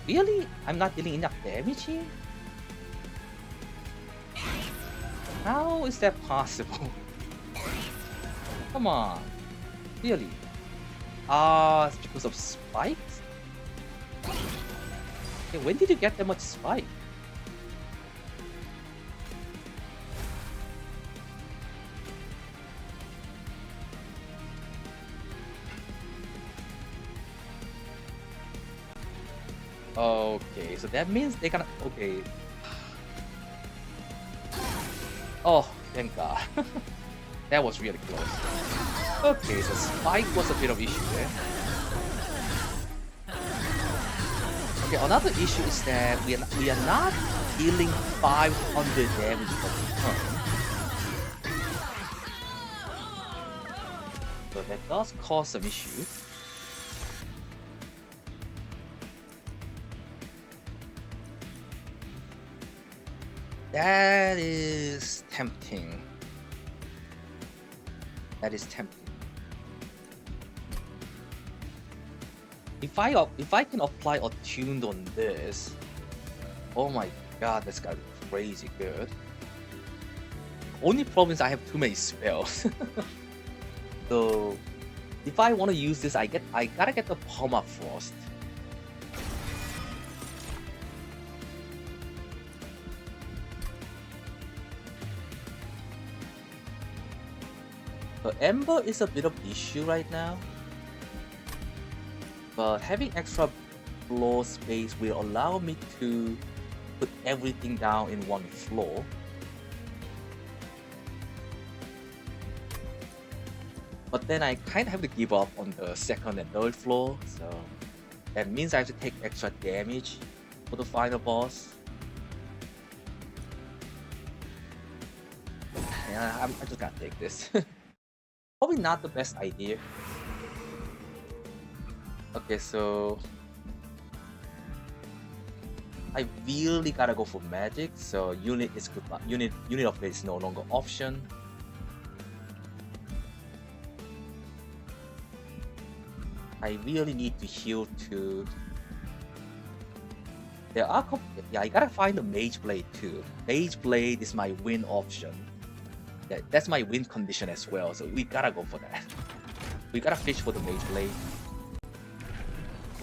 Speaker 1: Really? I'm not dealing enough damage here? How is that possible? Come on. Really? It's because of spikes? Okay, when did you get that much spike? Okay, so that means they're gonna... Okay. Oh, thank God. That was really close. Okay, so spike was a bit of issue there. Okay, another issue is that we are not dealing 500 damage per turn. So that does cause some issues. That is tempting. That is tempting. If I can apply a tune on this, oh my God, that's got crazy good. Only problem is I have too many spells. So if I want to use this, I gotta get the permafrost. So Ember is a bit of issue right now, but having extra floor space will allow me to put everything down in one floor. But then I kind of have to give up on the second and third floor, so that means I have to take extra damage for the final boss. Yeah, I'm just gonna take this. Probably not the best idea. Okay, so I really gotta go for magic. So unit is good. Unit upgrade is no longer option. I really need to heal too. There are yeah, I gotta find the mage blade too. Mage blade is my win option. That's my win condition as well, so we gotta go for that. We gotta fish for the mage blade.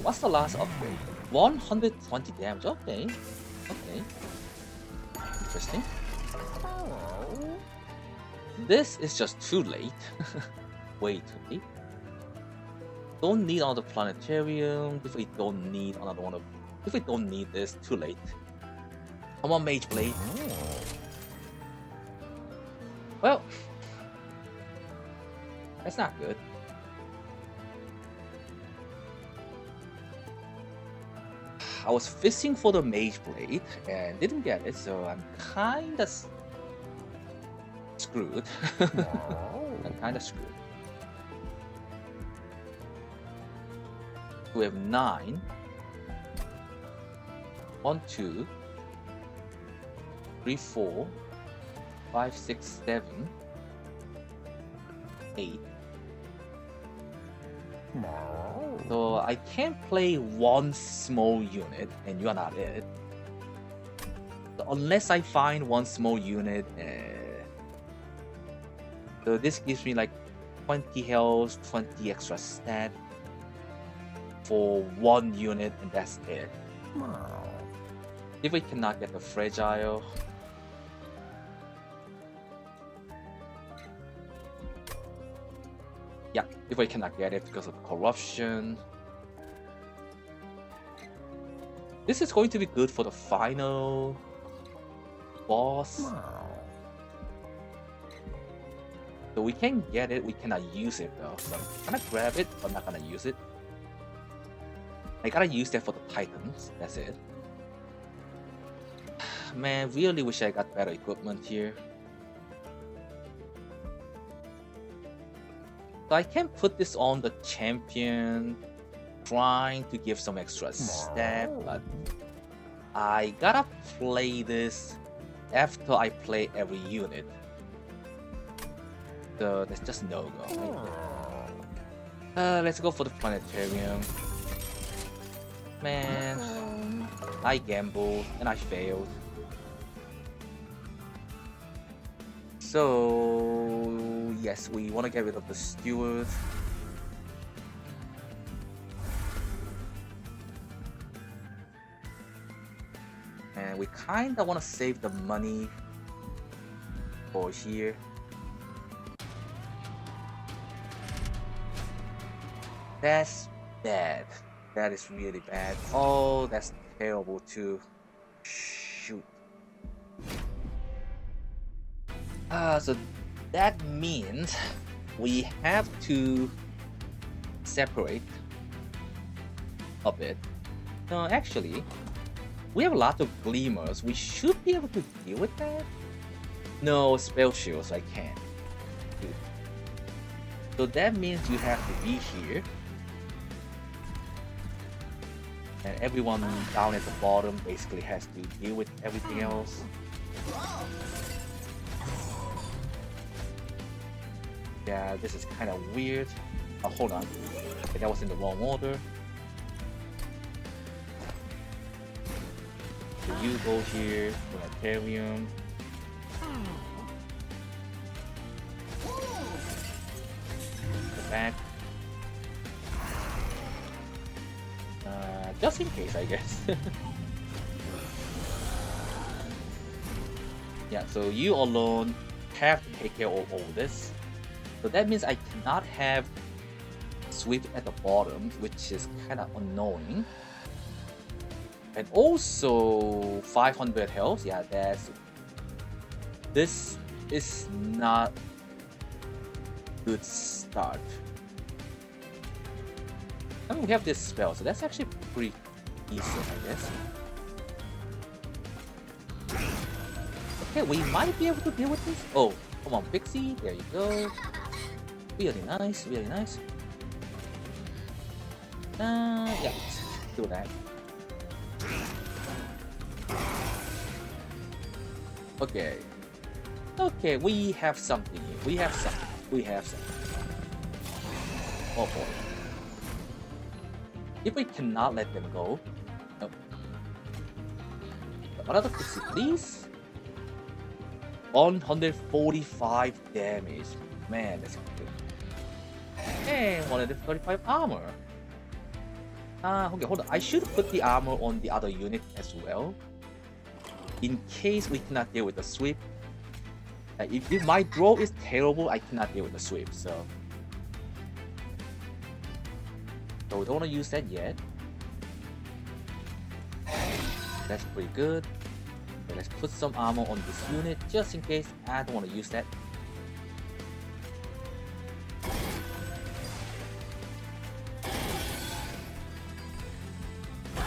Speaker 1: What's the last upgrade? 120 damage. Okay. Okay. Interesting. Oh. This is just too late. Way too late. Don't need another planetarium. If we don't need another one of... If we don't need this, too late. Come on, mage blade. Well, that's not good. I was fishing for the mage blade and didn't get it, so I'm kinda screwed. I'm kinda screwed. We have 9. 1, 2, 3, 4, 5, 6, 7, 8. So I can't play one small unit and you are not it. So unless I find one small unit, so this gives me like 20 health, 20 extra stat for one unit, and that's it. If we cannot get the fragile, yeah, if we cannot get it because of corruption, this is going to be good for the final boss. So we can get it, we cannot use it though. So I'm gonna grab it, but I'm not gonna use it. I gotta use that for the Titans, that's it. Man, really wish I got better equipment here. So I can put this on the champion, trying to give some extra stat, but I gotta play this after I play every unit. So that's just no go. Right? Let's go for the planetarium. Man, I gambled and I failed. So yes, we want to get rid of the steward. And we kind of want to save the money for here. That's bad. That is really bad. Oh, that's terrible too. Shoot. So that means we have to separate a bit. No, actually, we have a lot of glimmers. We should be able to deal with that. No, spell shields, I can't. So that means you have to be here. And everyone down at the bottom basically has to deal with everything else. Yeah, this is kind of weird. Oh, hold on. Okay, that was in the wrong order. So you go here, planetarium. Go back. Just in case, I guess. Yeah, so you alone have to take care of all this. So that means I cannot have sweep at the bottom, which is kind of annoying. And also 500 health. Yeah, this is not good start. I mean, we have this spell, so that's actually pretty decent, I guess. Okay, we might be able to deal with this. Oh, come on, Pixie. There you go. Really nice, really nice. Yeah, do that. Okay. Okay, we have something here. We have something. Oh boy. If we cannot let them go. Nope. Another Pixie, please. 145 damage. Man, that's good. And 135 armor. Okay, hold on. I should put the armor on the other unit as well. In case we cannot deal with the sweep. If my draw is terrible, I cannot deal with the sweep, so we don't want to use that yet. That's pretty good. Okay, let's put some armor on this unit just in case. I don't want to use that.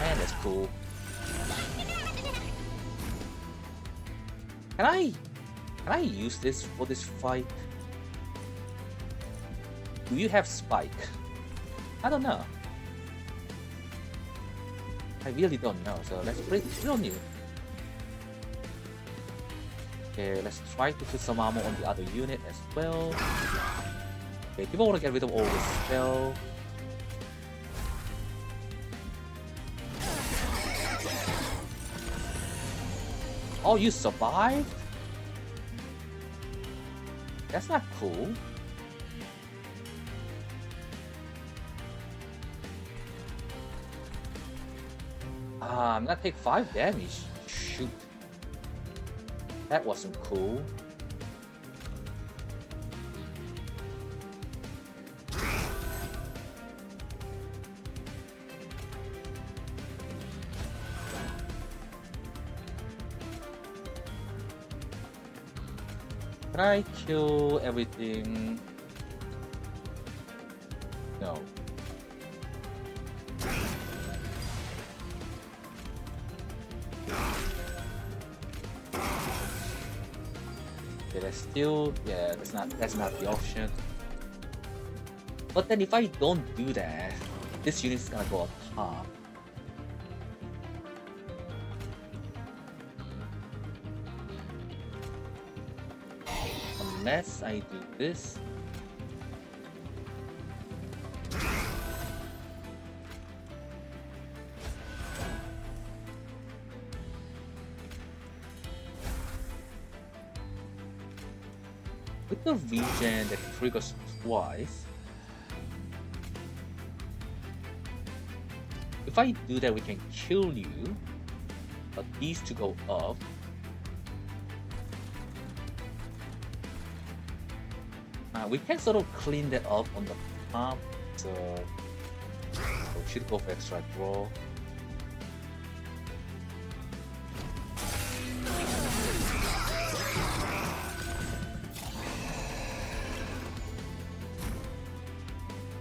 Speaker 1: And that's cool. Can I use this for this fight? Do you have spike? I don't know. I really don't know, so let's put it on you. Okay, let's try to put some armor on the other unit as well. Okay, people want to get rid of all this spell. Oh, you survived? That's not cool. I'm gonna take 5 damage. Shoot. That wasn't cool. Can I kill everything? No. Okay, that's still, yeah, that's not the option. But then if I don't do that, this unit is gonna go up top. Unless I do this. With the regen that triggers twice, if I do that, we can kill you, but these two go up. We can sort of clean that up on the top, so we should go for extra draw.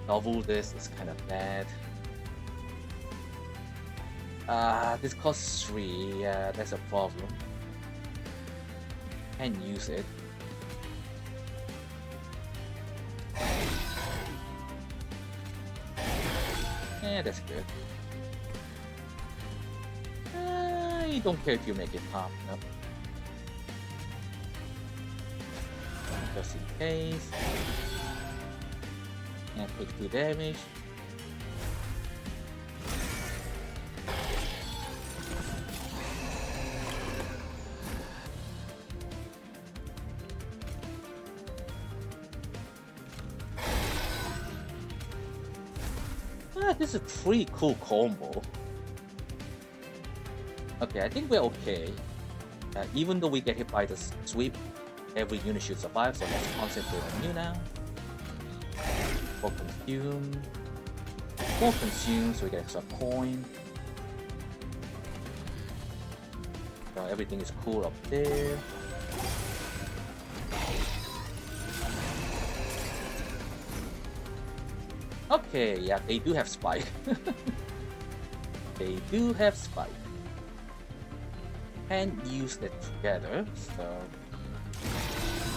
Speaker 1: Double this is kind of bad. This costs 3, yeah, that's a problem. Can't use it. Yeah, that's good. I don't care if you make it top, no. Just in case. And take 2 damage. This is a pretty cool combo. Okay, I think we're okay. Even though we get hit by the sweep, every unit should survive, so let's concentrate on you now. For consume, so we get extra coin. So everything is cool up there. Okay, yeah, they do have spike. They do have spike. And use that together, so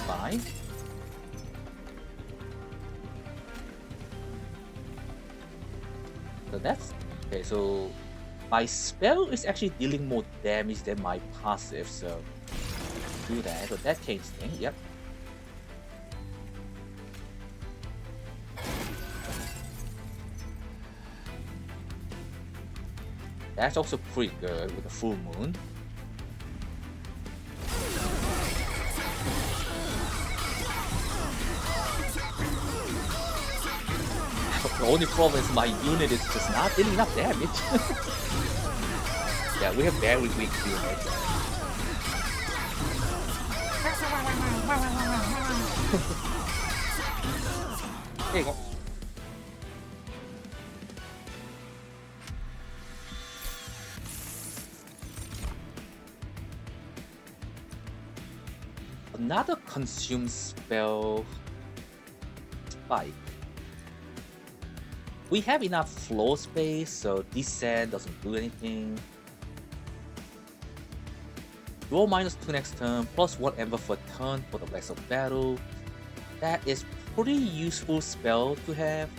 Speaker 1: fine. So that's okay. So my spell is actually dealing more damage than my passive, so do that. So that changed things. Yep. That's also pretty good with the full moon. The only problem is my unit is just not dealing enough damage. Yeah, we have very weak units. There you go. Another consume spell spike. We have enough floor space, so descent doesn't do anything. Roll -2 next turn, plus whatever for turn for the rest of battle. That is pretty useful spell to have.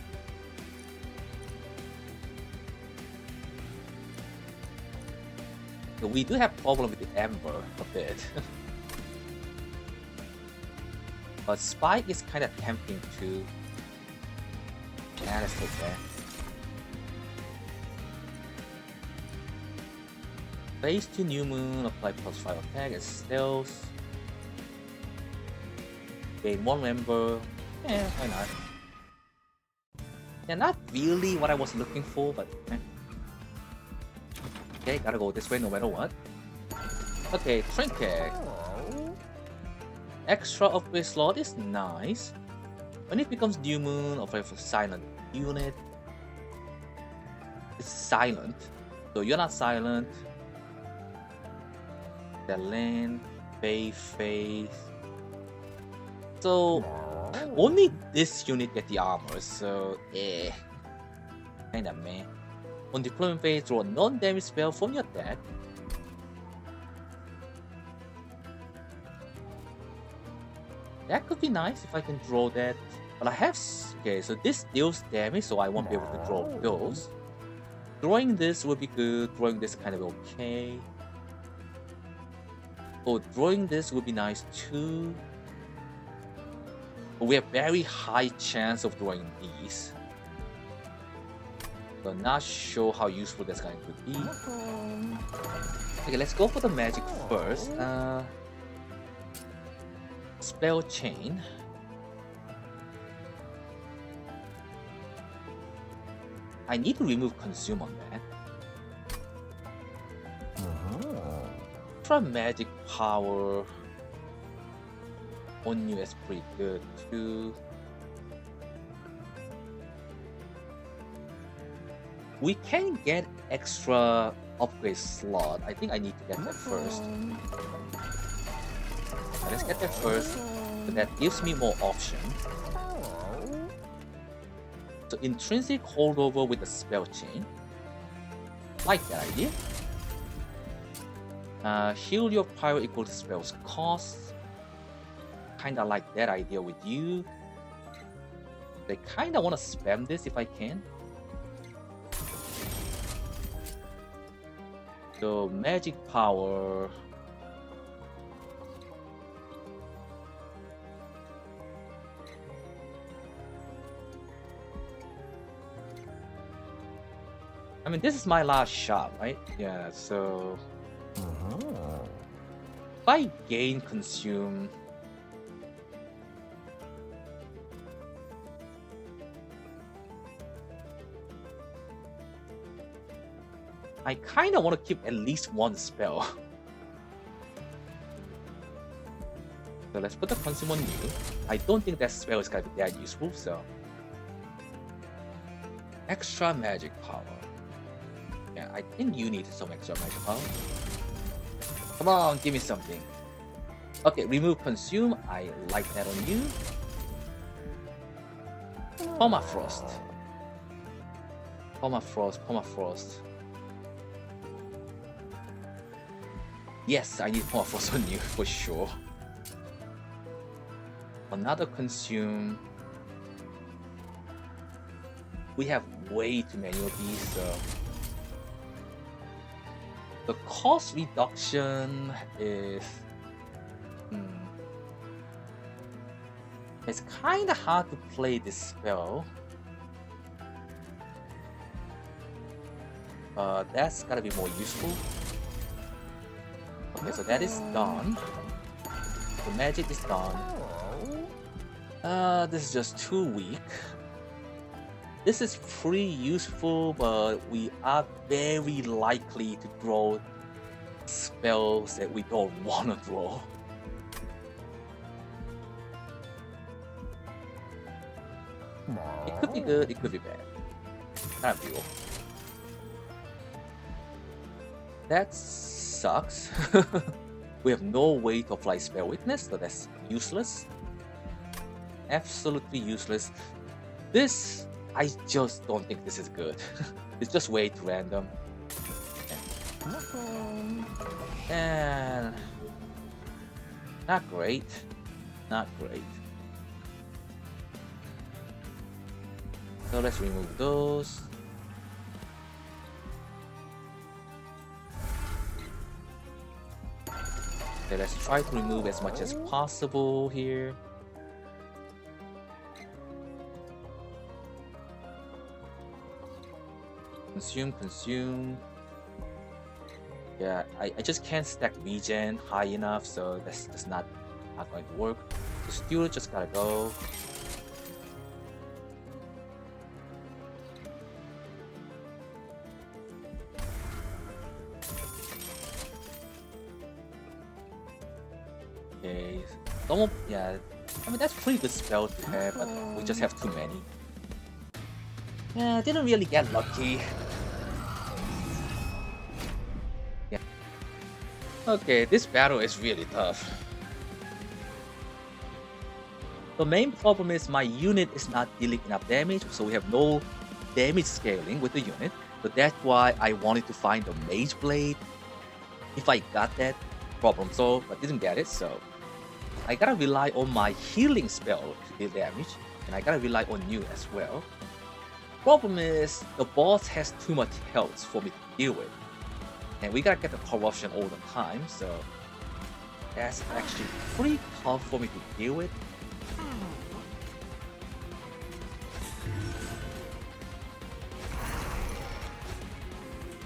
Speaker 1: We do have problem with the Ember a bit. But Spike is kind of tempting too. Yeah, let's take that. Phase 2 New Moon, apply +5 attack and stealth. Gain 1 member. Yeah, why not? Yeah, not really what I was looking for, but okay, gotta go this way no matter what. Okay, Trinket. Extra upgrade slot is nice. When it becomes New Moon, apply for silent unit. It's silent, so you're not silent. The land, Faith. So only this unit get the armor, so kinda meh. On deployment phase, draw a non-damage spell from your deck. That could be nice if I can draw that. But I have... Okay, so this deals damage, so I won't be able to draw those. Drawing this would be good. Drawing this kind of okay. Oh, drawing this would be nice too. But we have very high chance of drawing these. So not sure how useful that's going to be. Okay, let's go for the magic first. Spell chain. I need to remove consume on that. Try magic power on you is pretty good too. We can get extra upgrade slot. I think I need to get that first. Let's get that first. So that gives me more options. So intrinsic holdover with the spell chain. Like that idea. Heal your Pyre equal to spell's cost. Kinda like that idea with you. I kinda wanna spam this if I can. So magic power. I mean, this is my last shot, right? Yeah, so... If I gain consume... I kinda wanna keep at least one spell. So let's put the consume on you. I don't think that spell is gonna be that useful, so... Extra magic power. Yeah, I think you need some extra magic power. Come on, give me something. Okay, remove consume. I like that on you. Permafrost. Permafrost. Yes, I need Permafrost on you for sure. Another consume. We have way too many of these, so... The cost reduction is... It's kinda hard to play this spell. That's gotta be more useful. Okay, so that is done. The magic is done. This is just too weak. This is pretty useful, but we are very likely to draw spells that we don't want to draw. It could be good, it could be bad. Can't deal. That sucks. We have no way to apply spell witness, so that's useless. Absolutely useless. This, I just don't think this is good. It's just way too random. And not great. Not great. So let's remove those. Okay, let's try to remove as much as possible here. Consume. Yeah, I just can't stack regen high enough, so that's just not going to work. The stew just gotta go. Okay, yeah, I mean that's pretty good spell to have, but we just have too many. Yeah, didn't really get lucky. Yeah. Okay, this battle is really tough. The main problem is my unit is not dealing enough damage, so we have no damage scaling with the unit. So that's why I wanted to find the Mage Blade. If I got that, problem solved, but didn't get it, so I gotta rely on my healing spell to deal damage, and I gotta rely on you as well. Problem is, the boss has too much health for me to deal with, and we gotta get the corruption all the time, so that's actually pretty tough for me to deal with.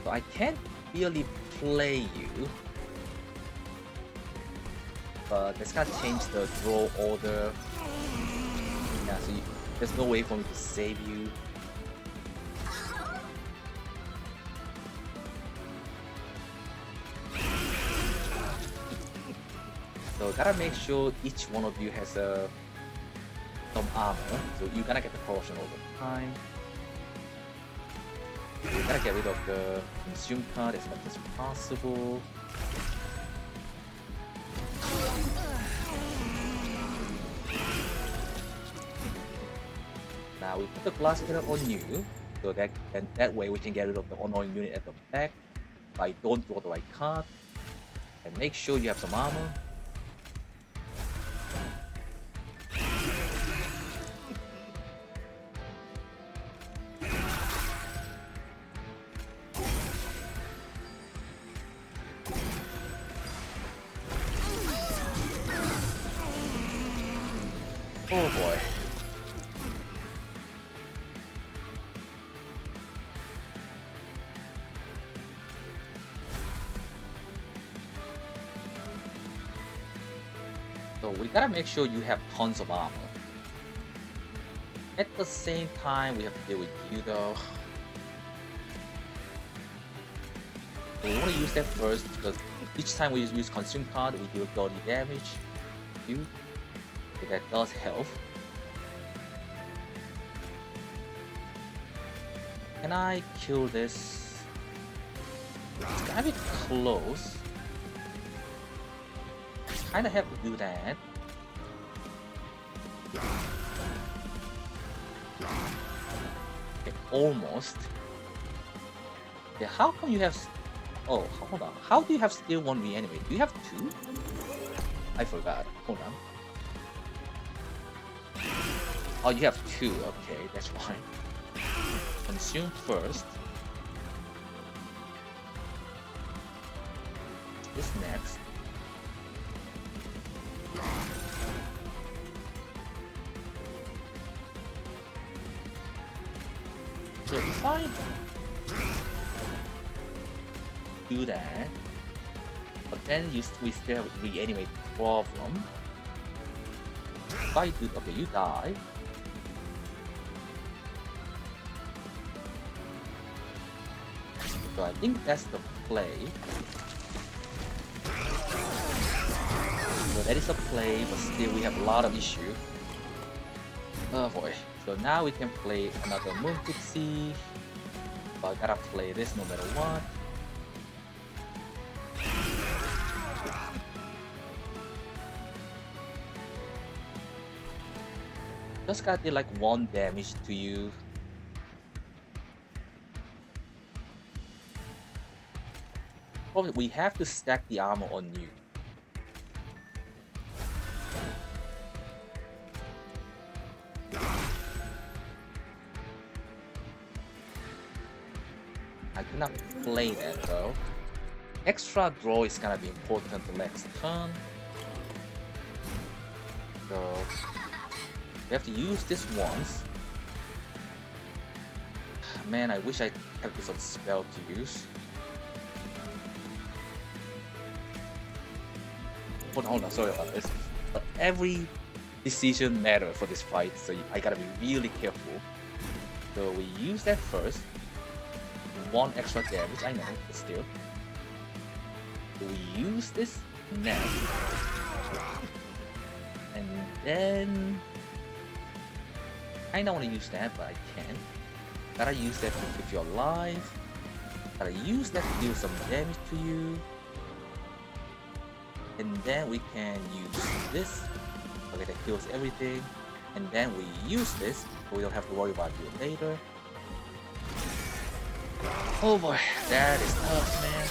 Speaker 1: So I can't really play you, but that's gotta change the draw order. Yeah, so there's no way for me to save you. So gotta make sure each one of you has some armor, so you gotta get the corruption all the time. We gotta get rid of the consume card as much as possible. Now we put the glass hitter on you, so that way we can get rid of the annoying unit at the back. If I don't draw the right card, and make sure you have some armor. Oh boy. So we gotta make sure you have tons of armor. At the same time, we have to deal with you though. So we want to use that first because each time we use consume card, we deal 30 damage. You. So that does help. Can I kill this? It's gotta be close. Kinda have to do that. Okay, almost. Yeah, how come you have... Oh, hold on. How do you have still one reanimate? Do you have two? I forgot. Hold on. Oh, you have two. Okay, that's fine. Consume first. This next. So if I do that, but then we still have reanimate problem. If I do, okay, you die. So I think that's the play. So that is a play, but still we have a lot of issue. Oh boy. So now we can play another Moon Pixie. But I gotta play this no matter what. Just gotta deal like 1 damage to you. Probably we have to stack the armor on you. I cannot play that though. extra draw is gonna be important the next turn. So we have to use this once. Man, I wish I had this spell to use. Hold on, sorry about this. But every decision matters for this fight, so I gotta be really careful. So we use that first. 1 extra damage, I know, but still. So we use this next. And then I don't want to use that, but I can. Gotta use that to keep you alive. Gotta use that to deal some damage to you. And then we can use this. Okay, that kills everything. And then we use this, so we don't have to worry about it later. Oh boy, that is tough, man.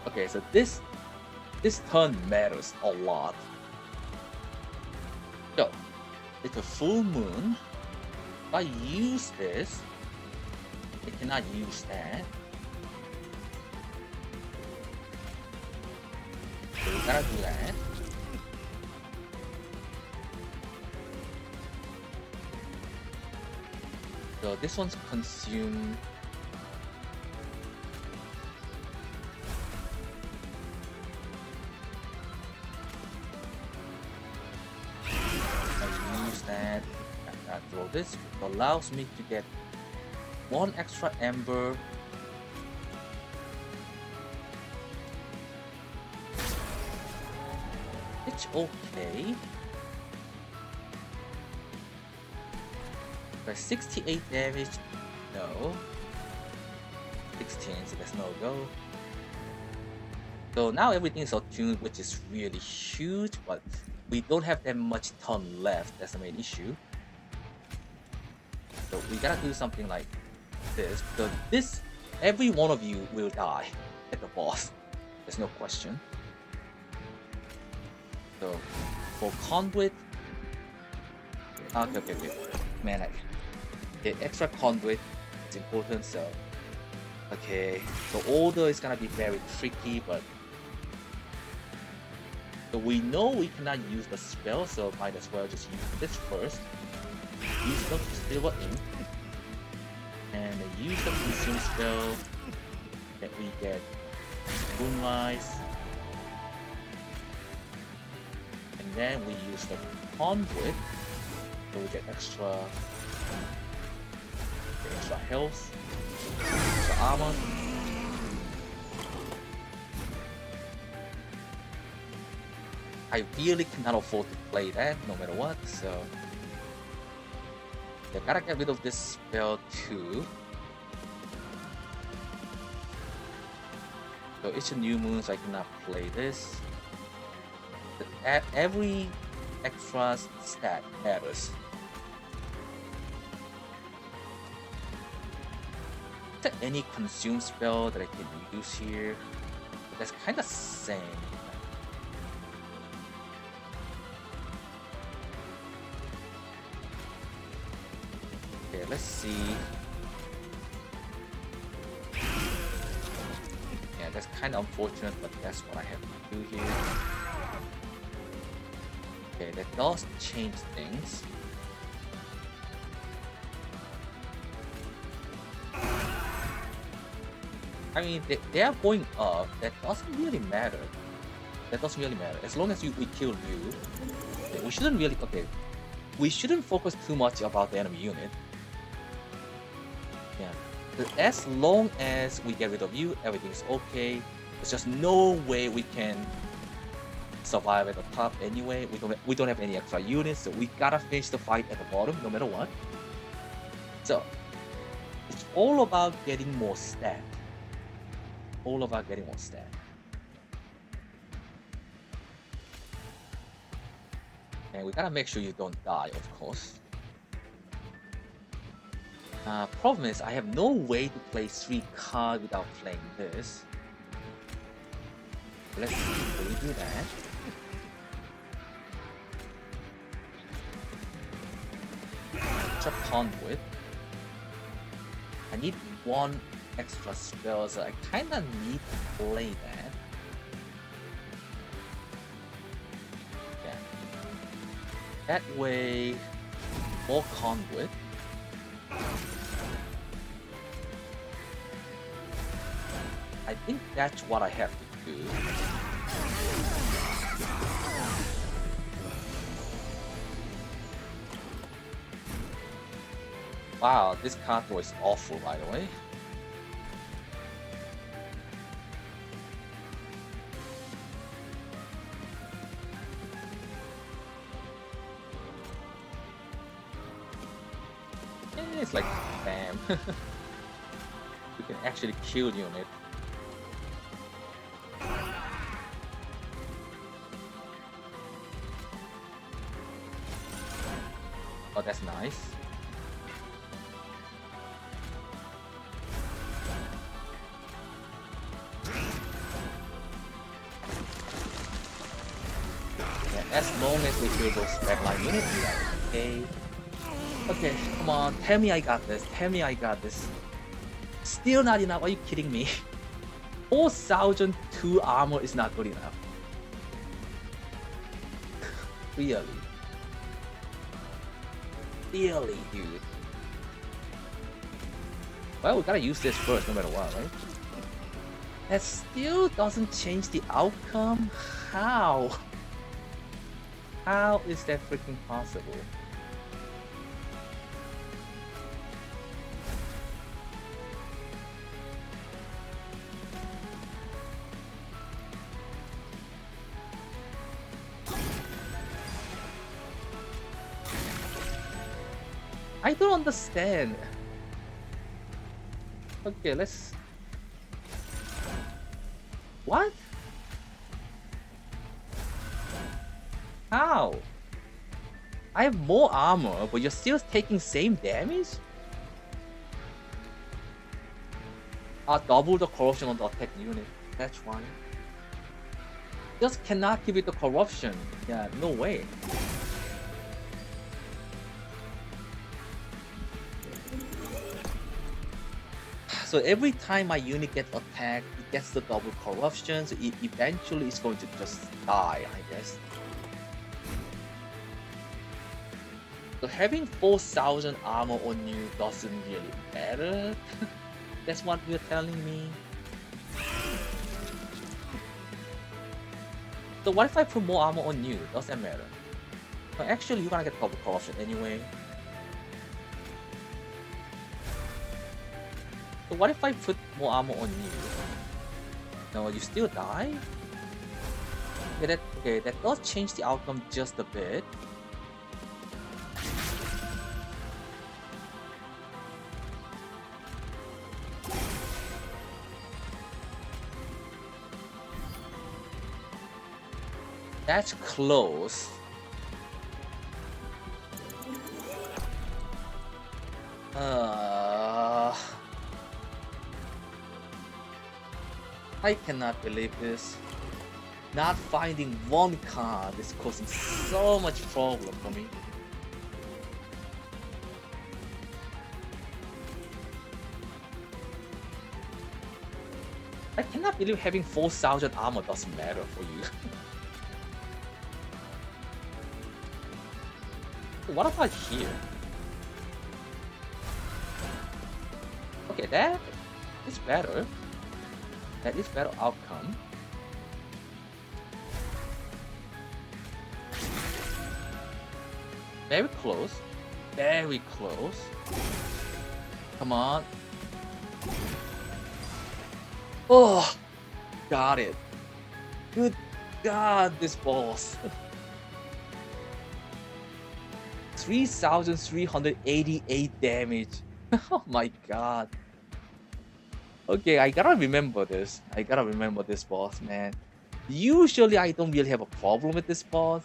Speaker 1: Okay, so this turn matters a lot. So, it's a full moon. If I use this, I cannot use that. So we gotta do that. So this one's consumed. I use that. I throw this. It allows me to get 1 extra ember. It's okay. But 68 damage, no. 16, so that's no go. So now everything is attuned, which is really huge, but we don't have that much turn left. That's the main issue. So we gotta do something like this, because this, every one of you will die at the boss. There's no question. So for conduit, okay. Man, the extra conduit is important, so okay. So order is gonna be very tricky, but so we know we cannot use the spell, so might as well just use this first. Use the silver ink, and use the consume spell that we get moonlight, and then we use the conduit, so we get extra health, extra armor. I really cannot afford to play that no matter what, so I gotta get rid of this spell too. So it's a new moon, so I cannot play this. Every extra stat matters. Is there any consume spell that I can use here? That's kind of same. Okay, let's see. Yeah, that's kind of unfortunate, but that's what I have to do here. Okay, that does change things. I mean, they are going up. That doesn't really matter. As long as we kill you, okay, we shouldn't really. Okay, we shouldn't focus too much about the enemy unit. Yeah, but as long as we get rid of you, everything's okay. There's just no way we can survive at the top anyway. We don't have any extra units, so we gotta finish the fight at the bottom, no matter what. So it's all about getting more stat. And we gotta make sure you don't die, of course. Problem is, I have no way to play 3 cards without playing this. Let's see if we do that. Extra conduit. I need one extra spell, so I kinda need to play that. Yeah. That way, more conduit. I think that's what I have to do. Wow, this card draw is awful, by the way. It's like, bam. You can actually kill unit. Oh, that's nice. Yeah, as long as we kill those backline units, we are okay. Okay, come on, tell me I got this. Tell me I got this. Still not enough. Are you kidding me? 4,002 armor is not good enough. Really? Really, dude. Well, we gotta use this first no matter what, right? That still doesn't change the outcome? How? How is that freaking possible? I don't understand. Okay, let's... What? How? I have more armor, but you're still taking same damage? Double the corruption on the attack unit. That's why. Just cannot give it the corruption. Yeah, no way. So every time my unit gets attacked, it gets the double corruption, so it eventually is going to just die, I guess. So having 4,000 armor on you doesn't really matter. That's what you're telling me. So what if I put more armor on you? Does that matter? But actually, you're gonna get double corruption anyway. So what if I put more armor on you? No, you still die? Okay, that does change the outcome just a bit. That's close. I cannot believe this. Not finding one card is causing so much problem for me. I cannot believe having 4,000 armor doesn't matter for you. What about here? Okay, that is better. That is better outcome. Very close. Very close. Come on. Oh, got it. Good God, this boss. 3,388 damage. Oh my god. Okay, I gotta remember this. I gotta remember this boss, man. Usually I don't really have a problem with this boss.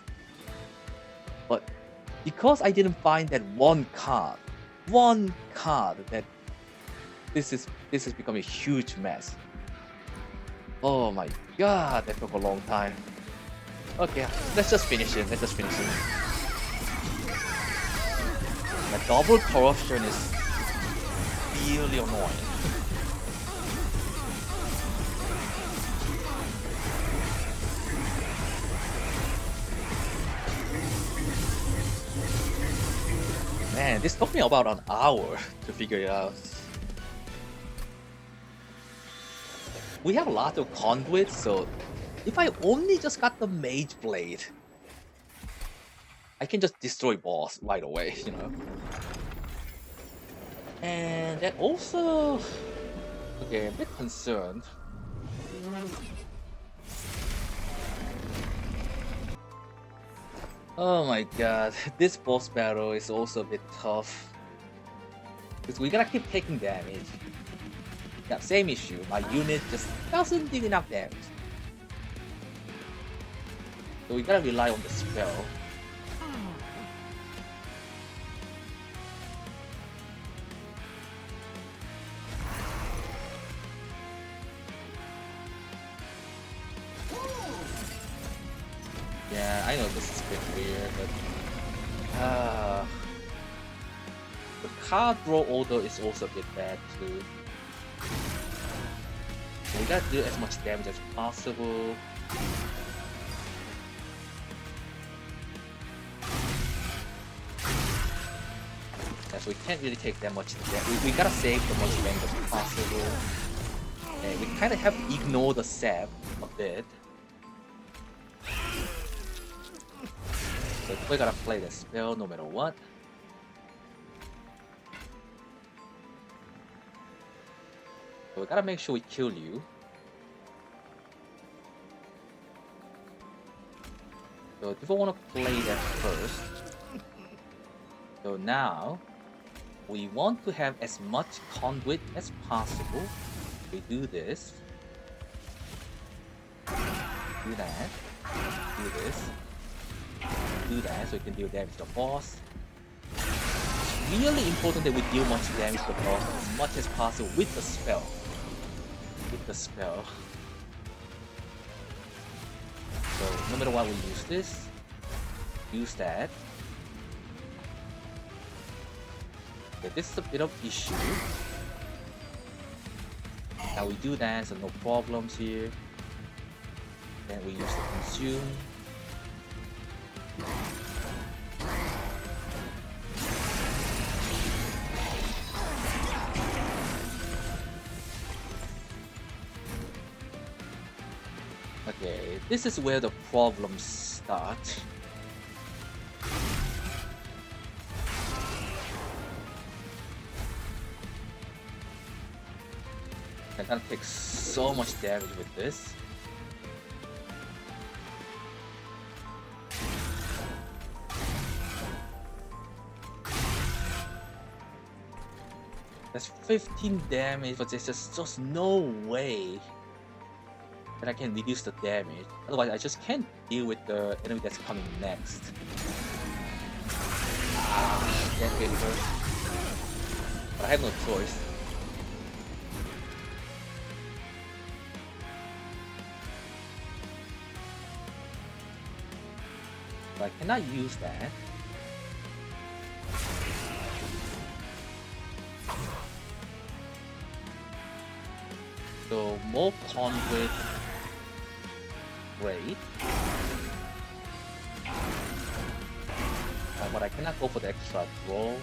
Speaker 1: But because I didn't find that one card that this is becoming a huge mess. Oh my god, that took a long time. Okay, let's just finish it. The double corruption is really annoying. Man, this took me about an hour to figure it out. We have a lot of conduits, so if I only just got the Mage Blade, I can just destroy boss right away, you know? And that also... Okay, I'm a bit concerned. Oh my god, this boss battle is also a bit tough. Because we gotta keep taking damage. Yeah, same issue, my unit just doesn't do enough damage. So we gotta rely on the spell. Yeah, I know this is a bit weird, but the card draw order is also a bit bad too. So we gotta do as much damage as possible. Yeah, so we can't really take that much damage. We gotta save the much damage as possible. And we kind of have to ignore the sap a bit. So we gotta play the spell no matter what. So we gotta make sure we kill you. So if I want to play that first. So now we want to have as much conduit as possible. We do this. Do that. Do this. Do that so we can deal damage to the boss. It's really important that we deal much damage to the boss as much as possible with the spell. With the spell. So no matter what we use this, use that. Okay, this is a bit of issue. Now we do that, so no problems here. Then we use the consume. Okay, this is where the problems start. I'm gonna take so much damage with this. That's 15 damage, but there's just no way that I can reduce the damage. Otherwise, I just can't deal with the enemy that's coming next. That really hurt. But I have no choice. So I cannot use that. So more conduit, great. But I cannot go for the extra draw.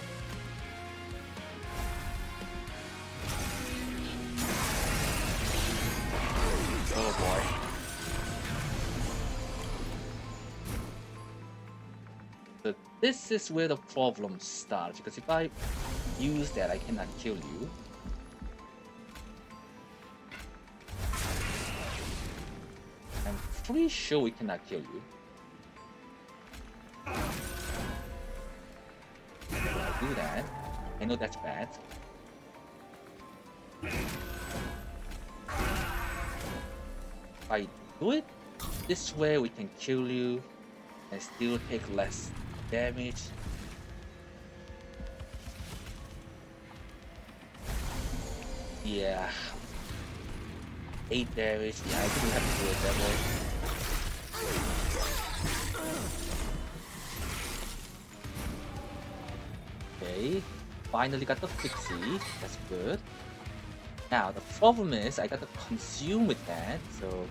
Speaker 1: Oh boy. So this is where the problem starts, because if I use that, I cannot kill you. I'm pretty sure we cannot kill you. Do that. I know that's bad. If I do it this way, we can kill you and still take less damage. Yeah. 8 damage. Yeah, I think we have to do it that way. Okay. finally got the Pixie. That's good. Now, the problem is I got to consume with that, so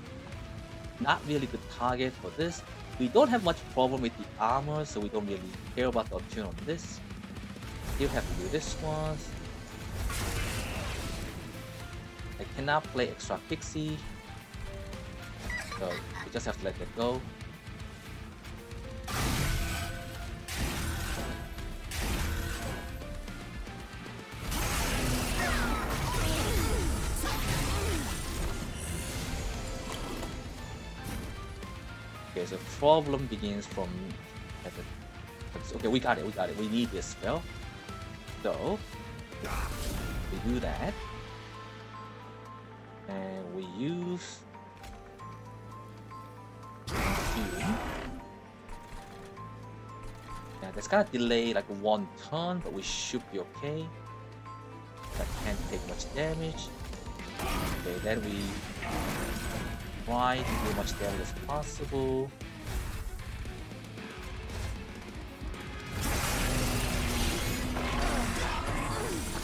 Speaker 1: not really good target for this. We don't have much problem with the armor, so we don't really care about the attune on this. Still have to do this one. I cannot play extra Pixie, so we just have to let that go. Okay, so problem begins from okay, we got it, we need this spell. So we do that. And we use yeah, that's gonna delay like 1 turn, but we should be okay. That can't take much damage. Okay, then we try to do as much damage as possible.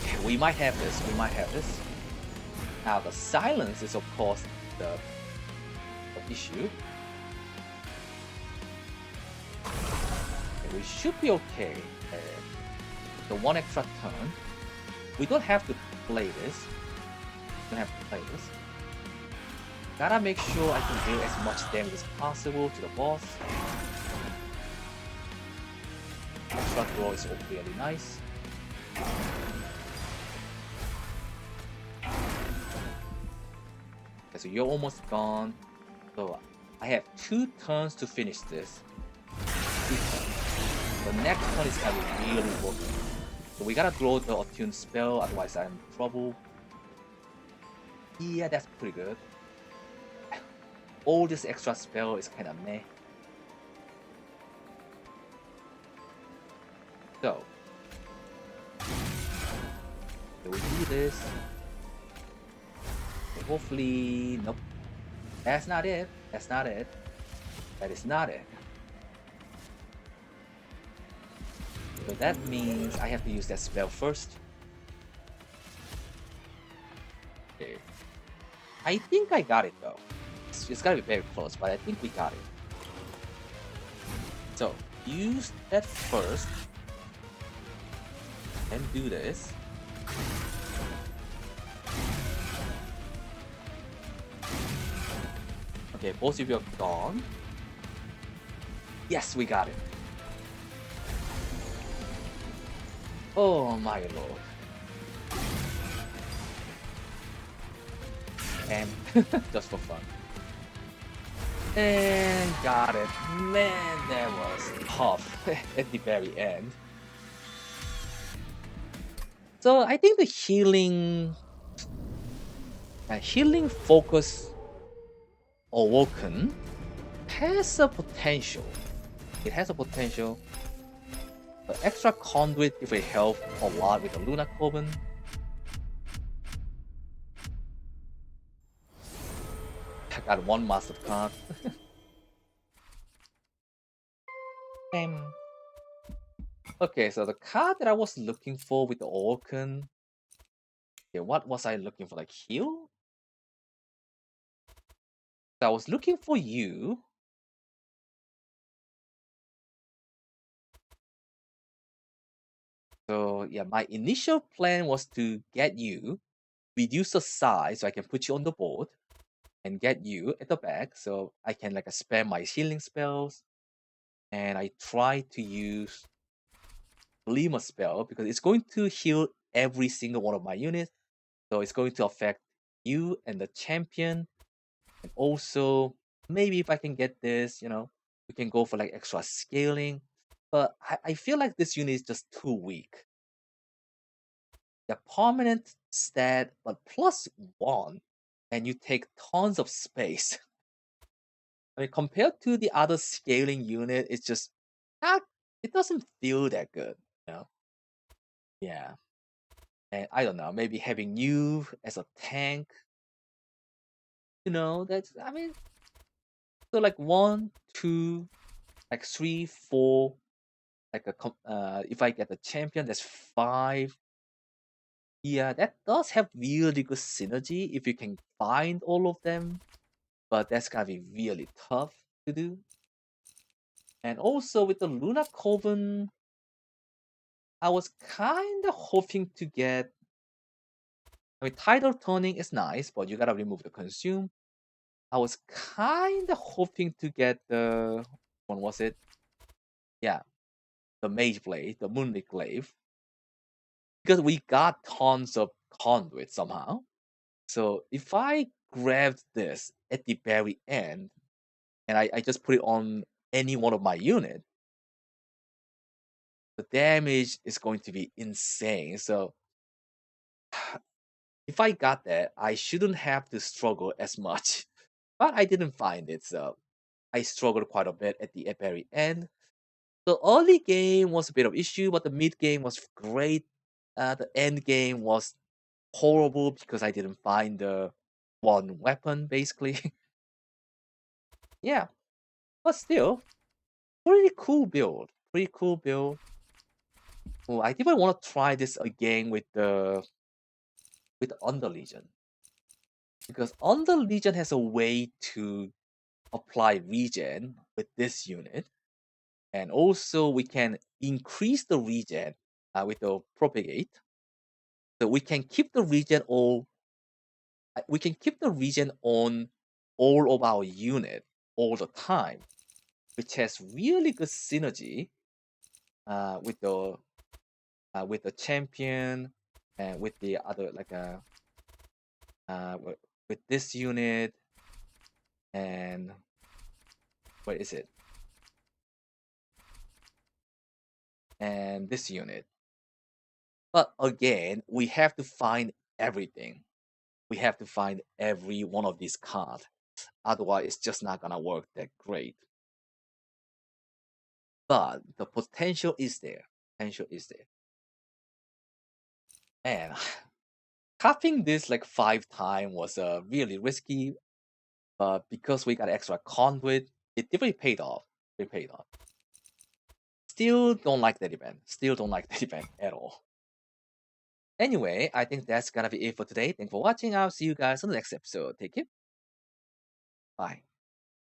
Speaker 1: Okay, we might have this. Now the silence is of course the issue. Okay, we should be okay. The 1 extra turn. We don't have to play this. Gotta make sure I can deal as much damage as possible to the boss. Extra throw is really nice. Okay, so you're almost gone. So I have 2 turns to finish this. 2 turns. The next turn is gonna be really working. So we gotta throw the attune spell, otherwise I'm in trouble. Yeah, that's pretty good. All this extra spell is kind of meh. So we do this. So hopefully, nope. That's not it. That is not it. So that means I have to use that spell first. Okay. I think I got it though. It's gotta be very close, but I think we got it. So use that first. And do this. Okay, both of you are gone. Yes, we got it. Oh my lord. And just for fun. And got it. Man, that was tough at the very end. So I think the healing focus Awoken has a potential. It has a potential. The extra conduit if it help a lot with the Luna Coven. I got 1 master card. Okay, so the card that I was looking for with the Awoken. Okay, what was I looking for? Like heal? So I was looking for you. So yeah, my initial plan was to get you, reduce the size so I can put you on the board, and get you at the back so I can like spam my healing spells. And I try to use Glimmer spell because it's going to heal every single one of my units. So it's going to affect you and the champion. And also, maybe if I can get this, we can go for like extra scaling. But I feel like this unit is just too weak. The permanent stat, but +1, and you take tons of space. I mean, compared to the other scaling unit, it's just not, it doesn't feel that good, you know? Yeah. And I don't know, maybe having you as a tank, that's, I mean, so like 1, 2, like 3, 4, like if I get the champion, that's 5. Yeah, that does have really good synergy if you can find all of them, but that's gonna be really tough to do. And also with the Luna Coven, I was kind of hoping to get. I mean, tidal turning is nice, but you gotta remove the consume. I was kind of hoping to get the one was it? Yeah, the Mage Blade, the Moonlit Glaive, because we got tons of conduit somehow. So if I grabbed this at the very end and I just put it on any one of my unit, the damage is going to be insane. So if I got that, I shouldn't have to struggle as much. But I didn't find it, so I struggled quite a bit at the very end. The early game was a bit of issue, but the mid game was great. The end game was horrible because I didn't find the one weapon, basically. Yeah, but still, pretty cool build. Pretty cool build. Oh, I even want to try this again with Under Legion because Under Legion has a way to apply regen with this unit, and also we can increase the regen with the propagate. So we can keep the regen on all of our unit all the time, which has really good synergy uh, with the with the champion and with the other with this unit and what is it? And this unit. But again, we have to find everything. We have to find every one of these cards. Otherwise, it's just not gonna work that great. But the potential is there. Potential is there. And copying this like 5 times was really risky. But because we got extra conduit, it definitely paid off. It paid off. Still don't like that event. Still don't like that event at all. Anyway, I think that's gonna be it for today. Thanks for watching. I'll see you guys on the next episode. Take care. Bye.